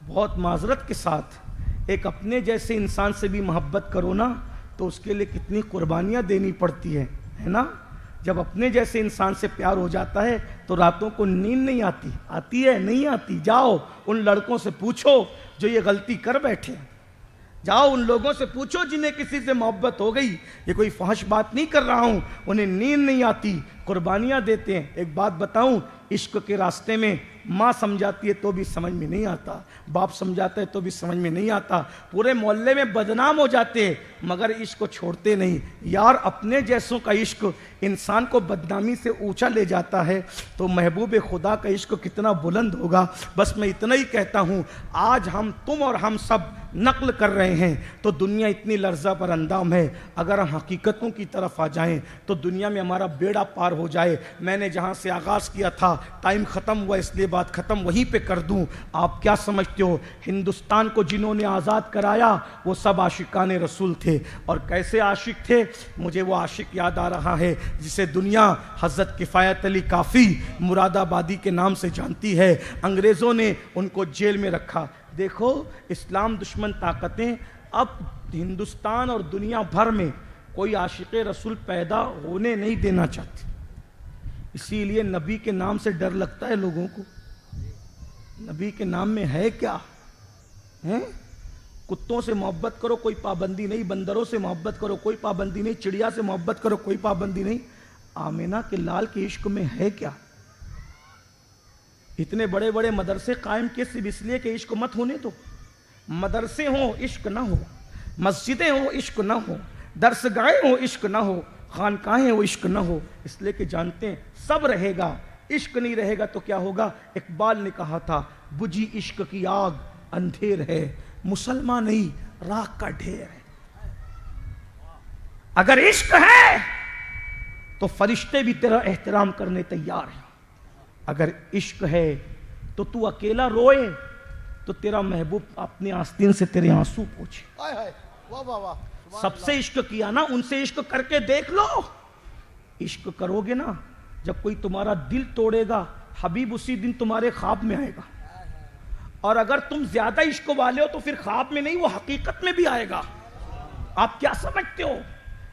بہت معذرت کے ساتھ ایک اپنے جیسے انسان سے بھی محبت کرو نا تو اس کے لیے کتنی قربانیاں دینی پڑتی ہے نا؟ جب اپنے جیسے انسان سے پیار ہو جاتا ہے تو راتوں کو نیند نہیں آتی، آتی ہے نہیں آتی؟ جاؤ ان لڑکوں سے پوچھو جو یہ غلطی کر بیٹھے، جاؤ ان لوگوں سے پوچھو جنہیں کسی سے محبت ہو گئی، یہ کوئی فحش بات نہیں کر رہا ہوں، انہیں نیند نہیں آتی، قربانیاں دیتے ہیں۔ ایک بات بتاؤں، عشق کے راستے میں ماں سمجھاتی ہے تو بھی سمجھ میں نہیں آتا، باپ سمجھاتا ہے تو بھی سمجھ میں نہیں آتا، پورے محلے میں بدنام ہو جاتے ہیں مگر عشق کو چھوڑتے نہیں۔ یار اپنے جیسوں کا عشق انسان کو بدنامی سے اونچا لے جاتا ہے تو محبوب خدا کا عشق کتنا بلند ہوگا۔ بس میں اتنا ہی کہتا ہوں، آج ہم تم اور ہم سب نقل کر رہے ہیں تو دنیا اتنی لرزہ پر اندام ہے، اگر ہم حقیقتوں کی طرف آ جائیں تو دنیا میں ہمارا بیڑا پار ہو جائے۔ میں نے جہاں سے آغاز کیا تھا ٹائم ختم ہوا، اس لیے بات ختم وہیں پہ کر دوں۔ آپ کیا سمجھتے ہو ہندوستان کو جنہوں نے آزاد کرایا وہ سب عاشقان رسول تھے، اور کیسے عاشق تھے؟ مجھے وہ عاشق یاد آ رہا ہے جسے دنیا حضرت کفایت علی کافی مراد آبادی کے نام سے جانتی ہے۔ انگریزوں نے ان کو جیل میں رکھا۔ دیکھو اسلام دشمن طاقتیں اب ہندوستان اور دنیا بھر میں کوئی عاشق رسول پیدا ہونے نہیں دینا چاہتی، اسی لیے نبی کے نام سے ڈر لگتا ہے لوگوں کو۔ نبی کے نام میں ہے کیا؟ کتوں سے محبت کرو کوئی پابندی نہیں، بندروں سے محبت کرو کوئی پابندی نہیں، چڑیا سے محبت کرو کوئی پابندی نہیں، آمینہ کے لال کے عشق میں ہے کیا؟ اتنے بڑے بڑے مدرسے قائم کیے صرف اس لیے کہ عشق مت ہونے دو۔ مدرسے ہوں عشق نہ ہو، مسجدیں ہوں عشق نہ ہو، درسگاہیں ہوں عشق نہ ہو، خانقاہیں ہوں عشق نہ ہو، اس لیے کہ جانتے ہیں سب رہے گا، عشق نہیں رہے گا تو کیا ہوگا؟ اقبال نے کہا تھا بجھی عشق کی آگ اندھیر ہے، مسلمان نہیں راکھ کا ڈھیر ہے۔ اگر عشق ہے تو فرشتے بھی تیرا احترام کرنے تیار ہیں، اگر عشق ہے تو تو اکیلا روئے تو تیرا محبوب اپنے آستین سے تیرے آنسو پوچھے۔ واہ واہ واہ، سب سے عشق کیا نا، ان سے عشق کر کے دیکھ لو۔ عشق کرو گے نا، جب کوئی تمہارا دل توڑے گا حبیب اسی دن تمہارے خواب میں آئے گا، اور اگر تم زیادہ عشق والے ہو تو پھر خواب میں نہیں وہ حقیقت میں بھی آئے گا۔ آپ کیا سمجھتے ہو؟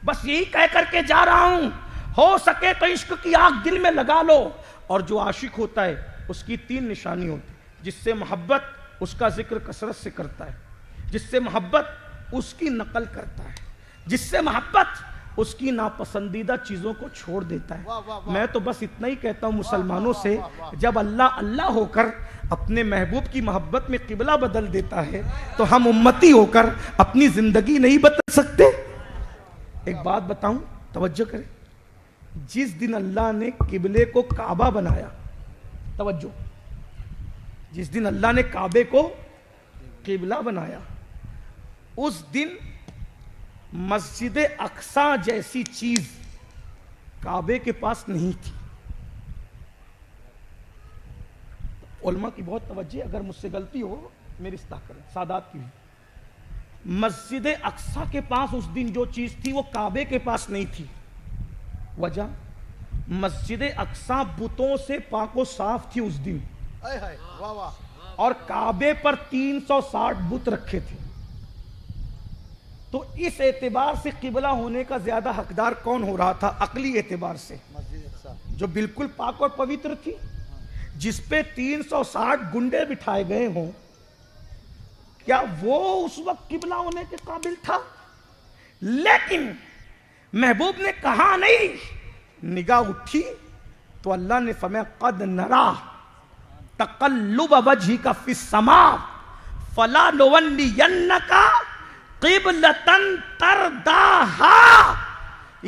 بس یہی کہہ کر کے جا رہا ہوں، ہو سکے تو عشق کی آگ دل میں لگا لو۔ اور جو عاشق ہوتا ہے اس کی 3 نشانی ہوتی، جس سے محبت اس کا ذکر کثرت سے کرتا ہے، جس سے محبت اس کی نقل کرتا ہے، جس سے محبت اس کی ناپسندیدہ چیزوں کو چھوڑ دیتا ہے۔ میں تو بس اتنا ہی کہتا ہوں مسلمانوں سے، جب اللہ اللہ ہو کر اپنے محبوب کی محبت میں قبلہ بدل دیتا ہے تو ہم امتی ہو کر اپنی زندگی نہیں بدل سکتے؟ ایک بات بتاؤں، توجہ کریں، جس دن اللہ نے قبلے کو کعبہ بنایا، توجہ، جس دن اللہ نے کعبے کو قبلہ بنایا، اس دن مسجد اقصی جیسی چیز کعبے کے پاس نہیں تھی. علماء کی بہت توجہ ہے، اگر مجھ سے غلطی ہو میری اصلاح کریں، سادات کی بھی. مسجد اقصی کے پاس اس دن جو چیز تھی وہ کعبے کے پاس نہیں تھی. وجہ مسجد اقصی بتوں سے پاک و صاف تھی اس دن، واہ واہ. اور کعبے پر 360 بت رکھے تھے. تو اس اعتبار سے قبلہ ہونے کا زیادہ حقدار کون ہو رہا تھا؟ عقلی اعتبار سے مسجد اقصی جو بالکل پاک اور پوتر تھی، جس پہ 360 گنڈے بٹھائے گئے ہوں، کیا وہ اس وقت قبلہ ہونے کے قابل تھا؟ لیکن محبوب نے کہا نہیں. نگاہ اٹھی تو اللہ نے فرمایا قد نرا تقلب وجهك فی السماء فلنولینک قبلۃ ترضاها.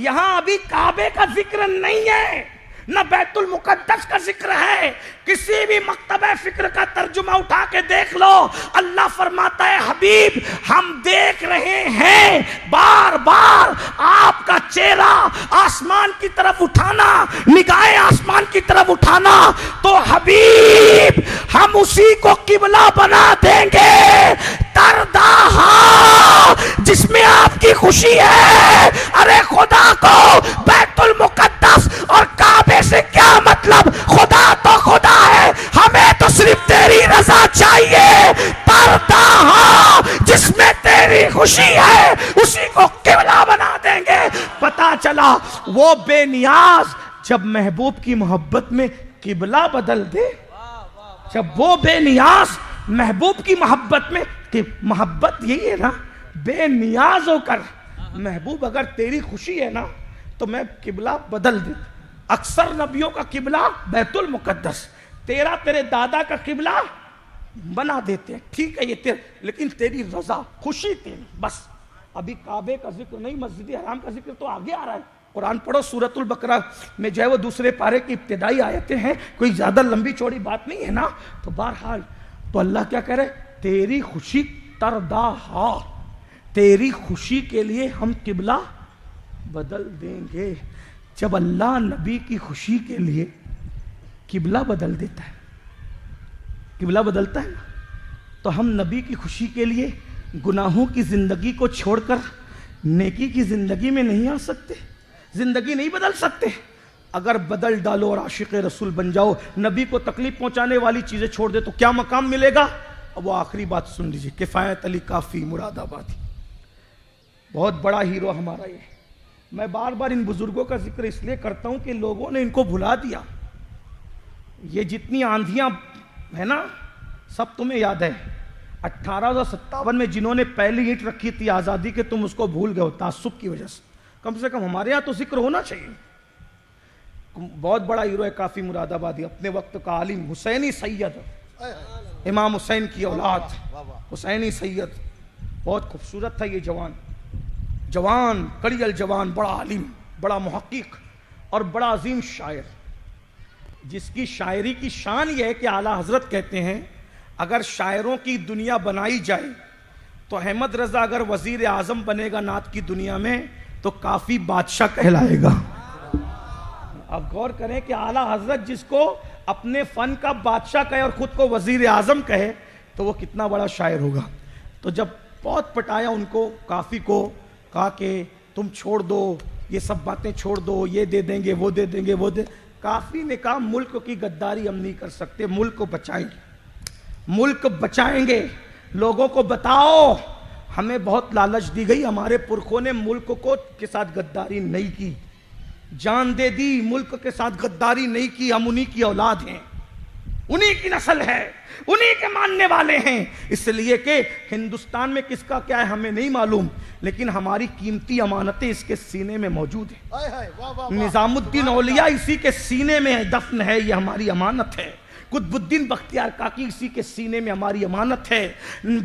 یہاں ابھی کعبے کا ذکر نہیں ہے، نہ بیت المقدس کا ذکر ہے. کسی بھی مکتبہ فکر کا ترجمہ اٹھا کے دیکھ لو، اللہ فرماتا ہے حبیب ہم دیکھ رہے ہیں بار بار آپ کا چہرہ آسمان کی طرف اٹھانا، نگاہیں آسمان کی طرف اٹھانا، تو حبیب ہم اسی کو قبلہ بنا دیں گے ترضاها، جس میں آپ کی خوشی ہے. ارے خدا کو بیت المقدس اور کعبے سے کیا مطلب؟ خدا تو خدا ہے، ہمیں تو صرف تیری رضا چاہیے. ترضاها، جس میں تیری خوشی ہے اسی کو قبلہ بنا دیں گے. پتا چلا وہ بے نیاز جب محبوب کی محبت میں قبلہ بدل دے، جب وہ بے نیاز محبوب کی محبت میں، محبت یہی ہے نا، بے نیاز ہو کر محبوب اگر تیری خوشی ہے نا تو میں قبلہ بدل دے. اکثر نبیوں کا قبلہ بیت المقدس، تیرا تیرے دادا کا قبلہ بنا دیتے ہیں. ٹھیک ہے یہ تیرا، لیکن تیری رضا خوشی تیری بس. ابھی کعبے کا ذکر نہیں، مسجد حرام کا ذکر تو آگے آ رہا ہے. قرآن پڑھو، سورۃ البقرہ میں جو ہے وہ دوسرے پارے کی ابتدائی آیتیں ہیں، کوئی زیادہ لمبی چوڑی بات نہیں ہے نا. تو بہرحال تو اللہ کیا کہہ رہے؟ تیری خوشی ترضاها، تیری خوشی کے لیے ہم قبلہ بدل دیں گے. جب اللہ نبی کی خوشی کے لیے قبلہ بدل دیتا ہے، قبلہ بدلتا ہے نا، تو ہم نبی کی خوشی کے لیے گناہوں کی زندگی کو چھوڑ کر نیکی کی زندگی میں نہیں آ سکتے؟ زندگی نہیں بدل سکتے؟ اگر بدل ڈالو اور عاشق رسول بن جاؤ، نبی کو تکلیف پہنچانے والی چیزیں چھوڑ دے تو کیا مقام ملے گا؟ اب وہ آخری بات سن لیجئے. کفایت علی کافی مراد آبادی بہت بڑا ہیرو ہمارا یہ. میں بار بار ان بزرگوں کا ذکر اس لیے کرتا ہوں کہ لوگوں نے ان کو بھلا دیا. یہ جتنی آندھیاں ہے نا سب تمہیں یاد ہے. 1857 میں جنہوں نے پہلی اینٹ رکھی تھی آزادی کے، تم اس کو بھول گئے ہو تعصب کی وجہ سے. کم سے کم ہمارے ہاں تو ذکر ہونا چاہیے. بہت بڑا ہیرو ہے کافی مراد آبادی، اپنے وقت کا عالم، حسینی سید، امام حسین کی اولاد، حسینی سید. بہت خوبصورت تھا یہ جوان کڑی الجوان، بڑا عالم، بڑا محقق اور بڑا عظیم شاعر، جس کی شاعری کی شان یہ ہے کہ اعلیٰ حضرت کہتے ہیں اگر شاعروں کی دنیا بنائی جائے تو احمد رضا اگر وزیر اعظم بنے گا نعت کی دنیا میں تو کافی بادشاہ کہلائے گا. اب غور کریں کہ اعلیٰ حضرت جس کو اپنے فن کا بادشاہ کہے اور خود کو وزیر اعظم کہے تو وہ کتنا بڑا شاعر ہوگا. تو جب بہت پٹایا ان کو، کافی کو، کہا کہ تم چھوڑ دو یہ سب باتیں، چھوڑ دو، یہ دے دیں گے، وہ دے دیں گے، وہ دے. کافی نے کہا ملک کی غداری ہم نہیں کر سکتے، ملک کو بچائیں گے، ملک بچائیں گے. لوگوں کو بتاؤ ہمیں بہت لالچ دی گئی، ہمارے پرکھوں نے ملک کو کے ساتھ غداری نہیں کی، جان دے دی، ملک کے ساتھ غداری نہیں کی. ہم انہی کی اولاد ہیں، انہی کی نسل ہے، انہی کے ماننے والے ہیں. اس لیے کہ ہندوستان میں کس کا کیا ہے ہمیں نہیں معلوم، لیکن ہماری قیمتی امانتیں اس کے سینے میں موجود ہیں. نظام الدین اولیاء اسی کے سینے میں دفن ہے، یہ ہماری امانت ہے. قطب الدین بختیار کاکی اسی کے سینے میں ہماری امانت ہے،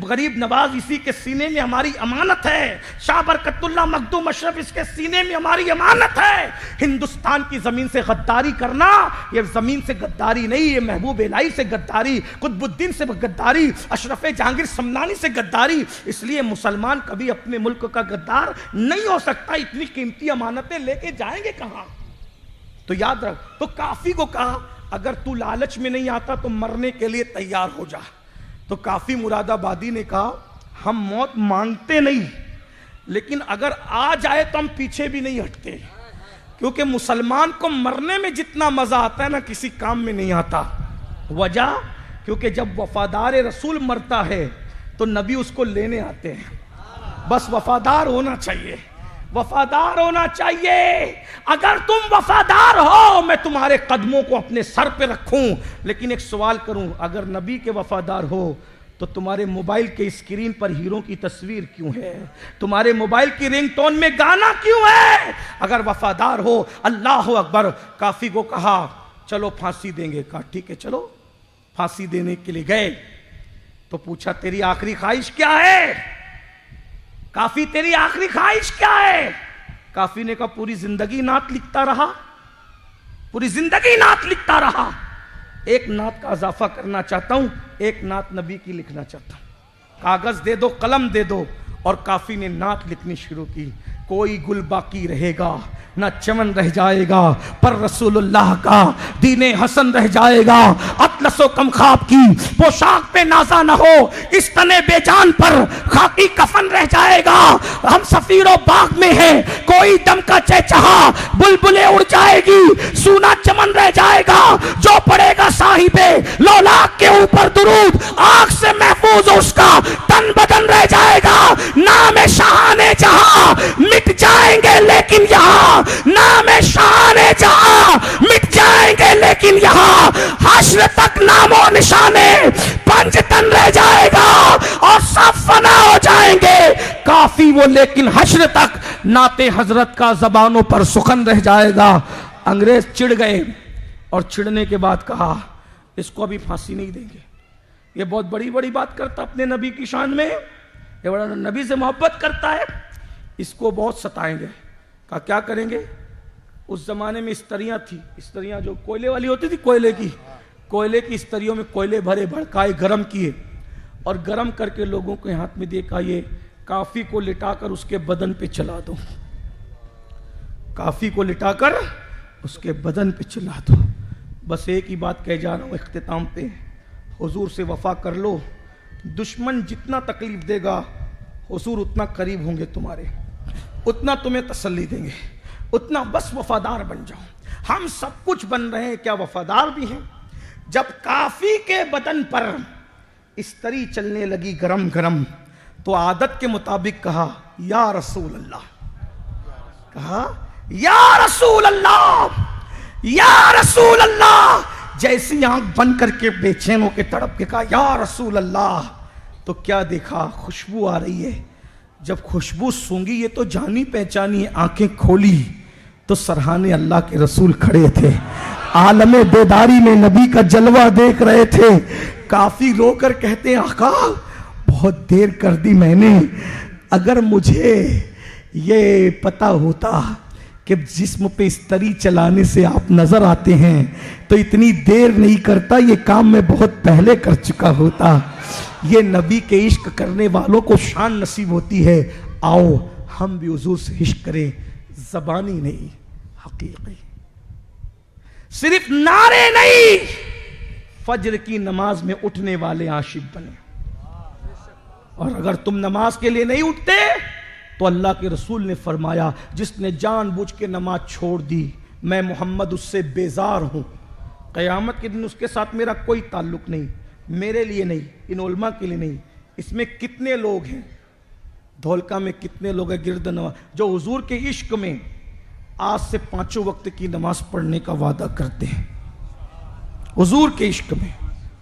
غریب نواز اسی کے سینے میں ہماری امانت ہے، شاہ برکت اللہ مخدوم اشرف اس کے سینے میں ہماری امانت ہے۔ ہندوستان کی زمین سے غداری کرنا یہ زمین سے غداری نہیں، یہ محبوب الہی سے غداری، قطب الدین سے غداری، اشرف جہانگیر سمنانی سے غداری۔ اس لیے مسلمان کبھی اپنے ملک کا غدار نہیں ہو سکتا، اتنی قیمتی امانتیں لے کے جائیں گے کہاں؟ تو یاد رکھ، تو کافی کو کہا اگر تو لالچ میں نہیں آتا تو مرنے کے لیے تیار ہو جا۔ تو کافی مراد آبادی نے کہا ہم موت مانگتے نہیں، لیکن اگر آ جائے تو ہم پیچھے بھی نہیں ہٹتے، کیونکہ مسلمان کو مرنے میں جتنا مزہ آتا ہے نا کسی کام میں نہیں آتا۔ وجہ کیونکہ جب وفادار رسول مرتا ہے تو نبی اس کو لینے آتے ہیں۔ بس وفادار ہونا چاہیے، وفادار ہونا چاہیے۔ اگر تم وفادار ہو میں تمہارے قدموں کو اپنے سر پہ رکھوں، لیکن ایک سوال کروں، اگر نبی کے وفادار ہو تو تمہارے موبائل کے اسکرین پر ہیرو کی تصویر کیوں ہے؟ تمہارے موبائل کی رنگ ٹون میں گانا کیوں ہے؟ اگر وفادار ہو، اللہ اکبر۔ کافی کو کہا چلو پھانسی دیں گے، کہا ٹھیک ہے چلو۔ پھانسی دینے کے لیے گئے تو پوچھا تیری آخری خواہش کیا ہے؟ کافی تیری آخری خواہش کیا ہے؟ کافی نے کہا پوری زندگی نعت لکھتا رہا، پوری زندگی نعت لکھتا رہا۔ ایک نعت کا اضافہ کرنا چاہتا ہوں، ایک نعت نبی کی لکھنا چاہتا ہوں، کاغذ دے دو قلم دے دو۔ اور کافی نے نعت لکھنی شروع کی۔ کوئی گل باقی رہے گا نہ چمن رہ جائے گا، پر رسول اللہ کا دین حسن رہ جائے گا۔ اطلس و کم خواب کی پوشاک پہ نازا نہ ہو، اس تنے بے جان پر خاکی کفن رہ جائے گا۔ ہم سفیر و باغ میں ہیں، کوئی دم کا چہچہا، بلبلیں اڑ جائے گی، سونا چمن رہ جائے گا۔ جو پڑے گا صاحب لولاک کے اوپر درود، آنکھ سے محفوظ اس کا تن بدن رہ جائے گا۔ نام شاہان جہاں مٹ جائیں گے لیکن یہاں، نام شاہان جہاں مٹ جائیں گے لیکن یہاں حشر تک نام و نشانے پنج تن رہ جائے گا اور سب فنا ہو جائیں گے۔ کافی وہ لیکن حشر تک نعت حضرت کا زبانوں پر سخن رہ جائے گا۔ انگریز چڑ گئے اور چڑنے کے بعد کہا اس کو ابھی پھانسی نہیں دیں گے، یہ بہت بڑی بڑی بات کرتا اپنے نبی کی شان میں، یہ بڑا نبی سے محبت کرتا ہے، اس کو بہت ستائیں گے۔ کہا کیا کریں گے؟ اس زمانے میں استریاں تھی، استریاں جو کوئلے والی ہوتی تھی، کوئلے کی استریوں میں کوئلے بھرے بھڑکائے گرم کیے، اور گرم کر کے لوگوں کے ہاتھ میں دیکھا یہ کافی کو لٹا کر اس کے بدن پہ چلا دو، کافی کو لٹا کر اس کے بدن پہ چلا دو۔ بس ایک ہی بات کہہ جا رہا ہوں اختتام پہ، حضور سے وفا کر لو، دشمن جتنا تکلیف دے گا حضور اتنا قریب ہوں گے تمہارے، اتنا تمہیں تسلی دیں گے، اتنا بس وفادار بن جاؤ۔ ہم سب کچھ بن رہے ہیں، کیا وفادار بھی ہیں؟ جب کافی کے بدن پر استری چلنے لگی گرم گرم تو عادت کے مطابق کہا یا رسول اللہ، کہا یا رسول اللہ، یا رسول اللہ۔ جیسی آنکھ بند کر کے بے چین ہو کے تڑپ کے کہا یا رسول اللہ، تو کیا دیکھا؟ خوشبو آ رہی ہے۔ جب خوشبو سونگی یہ تو جانی پہچانی ہے، آنکھیں کھولی تو سرہانے اللہ کے رسول کھڑے تھے، عالم بیداری میں نبی کا جلوہ دیکھ رہے تھے۔ کافی رو کر کہتے ہیں آقا بہت دیر کر دی میں نے، اگر مجھے یہ پتا ہوتا کہ جسم پہ استری چلانے سے آپ نظر آتے ہیں تو اتنی دیر نہیں کرتا، یہ کام میں بہت پہلے کر چکا ہوتا۔ یہ نبی کے عشق کرنے والوں کو شان نصیب ہوتی ہے۔ آؤ ہم بھی حضور سے عشق کریں، زبانی نہیں حقیقی، صرف نعرے نہیں، فجر کی نماز میں اٹھنے والے عاشق بنے۔ اور اگر تم نماز کے لیے نہیں اٹھتے تو اللہ کے رسول نے فرمایا جس نے جان بوجھ کے نماز چھوڑ دی میں محمد اس سے بیزار ہوں، قیامت کے دن اس کے ساتھ میرا کوئی تعلق نہیں، میرے لیے نہیں، ان علماء کے لیے نہیں۔ اس میں کتنے لوگ ہیں، دھولکا میں کتنے لوگ ہیں گرد نواز جو حضور کے عشق میں آج سے 5 وقت کی نماز پڑھنے کا وعدہ کرتے ہیں، حضور کے عشق میں۔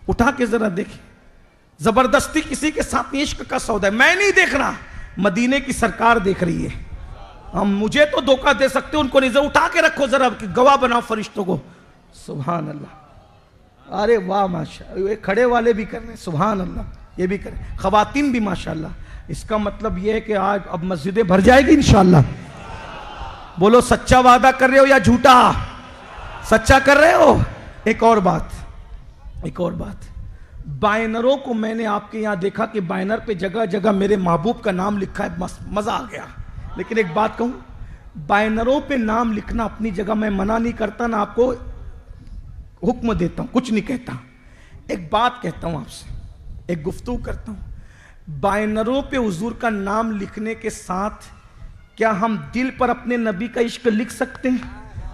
اٹھا کے ذرا دیکھیں، زبردستی کسی کے ساتھ عشق کا سودا ہے، میں نہیں دیکھ رہا، مدینے کی سرکار دیکھ رہی ہے۔ ہم مجھے تو دھوکہ دے سکتے، ان کو نہیں، اٹھا کے رکھو ذرا، گواہ بناؤ فرشتوں کو۔ سبحان اللہ، ارے واہ ماشاءاللہ، یہ کھڑے والے بھی کر رہے ہیں، سبحان اللہ، یہ بھی کریں، خواتین بھی ماشاءاللہ۔ اس کا مطلب یہ ہے کہ آج اب مسجدیں بھر جائے گی انشاءاللہ۔ بولو سچا وعدہ کر رہے ہو یا جھوٹا؟ سچا کر رہے ہو؟ ایک اور بات، بائنروں کو میں نے آپ کے یہاں دیکھا کہ بائنر پہ جگہ جگہ میرے محبوب کا نام لکھا ہے، مزہ آ گیا۔ لیکن ایک بات کہوں، بائنروں پہ نام لکھنا اپنی جگہ میں منع نہیں کرتا، نہ آپ کو حکم دیتا ہوں، کچھ نہیں کہتا۔ ایک بات کہتا ہوں آپ سے، ایک گفتگو کرتا ہوں، بائنروں پہ حضور کا نام لکھنے کے ساتھ کیا ہم دل پر اپنے نبی کا عشق لکھ سکتے ہیں؟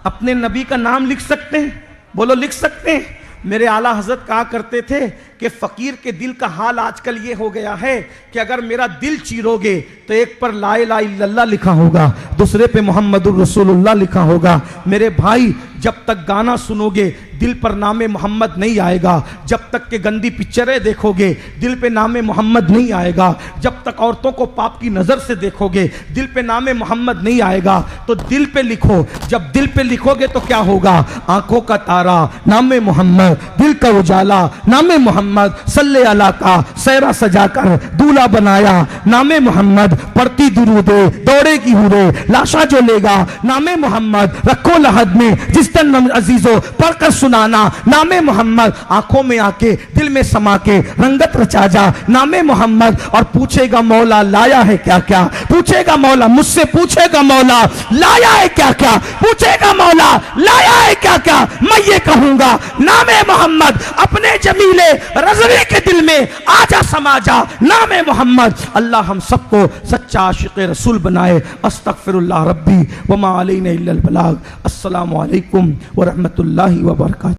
اپنے نبی کا نام لکھ سکتے ہیں؟ بولو لکھ سکتے ہیں؟ میرے اعلیٰ حضرت کہا کرتے تھے کہ فقیر کے دل کا حال آج کل یہ ہو گیا ہے کہ اگر میرا دل چیرو گے تو ایک پر لا الہ الا اللہ لکھا ہوگا، دوسرے پہ محمد الرسول اللہ لکھا ہوگا۔ میرے بھائی، جب تک گانا سنو گے دل پر نام محمد نہیں آئے گا، جب تک کہ گندی پکچریں دیکھو گے دل پہ نام محمد نہیں آئے گا، جب تک عورتوں کو پاپ کی نظر سے دیکھو گے دل پہ نام محمد نہیں آئے گا۔ تو دل پہ لکھو، جب دل پہ لکھو گے تو کیا ہوگا؟ آنکھوں کا تارا نام محمد، دل کا اجالا نام محمد، صلی اللہ کا سہرا سجا کر دولہا بنایا نام محمد، پڑھتی درودے دوڑے گی ہورے لاشا جو لے گا نام محمد، رکھو لحد میں جس دن عزیزو پڑھ کر سنانا نام محمد، آنکھوں میں آ کے دل میں سما کے رنگت رچا جا نام محمد۔ اور پوچھے گا مولا لایا ہے کیا کیا، پوچھے گا مولا، مجھ سے پوچھے گا مولا لایا ہے کیا کیا، پوچھے گا مولا لایا ہے کیا کیا، میں یہ کہوں گا نام محمد اپنے جمیلے رضوی کے دل میں آجا سما جا نام محمد۔ اللہ ہم سب کو سچا عاشق رسول بنائے۔ استغفر اللہ ربی وما علینا الا البلاغ۔ السلام علیکم ورحمۃ اللہ وبرکاتہ۔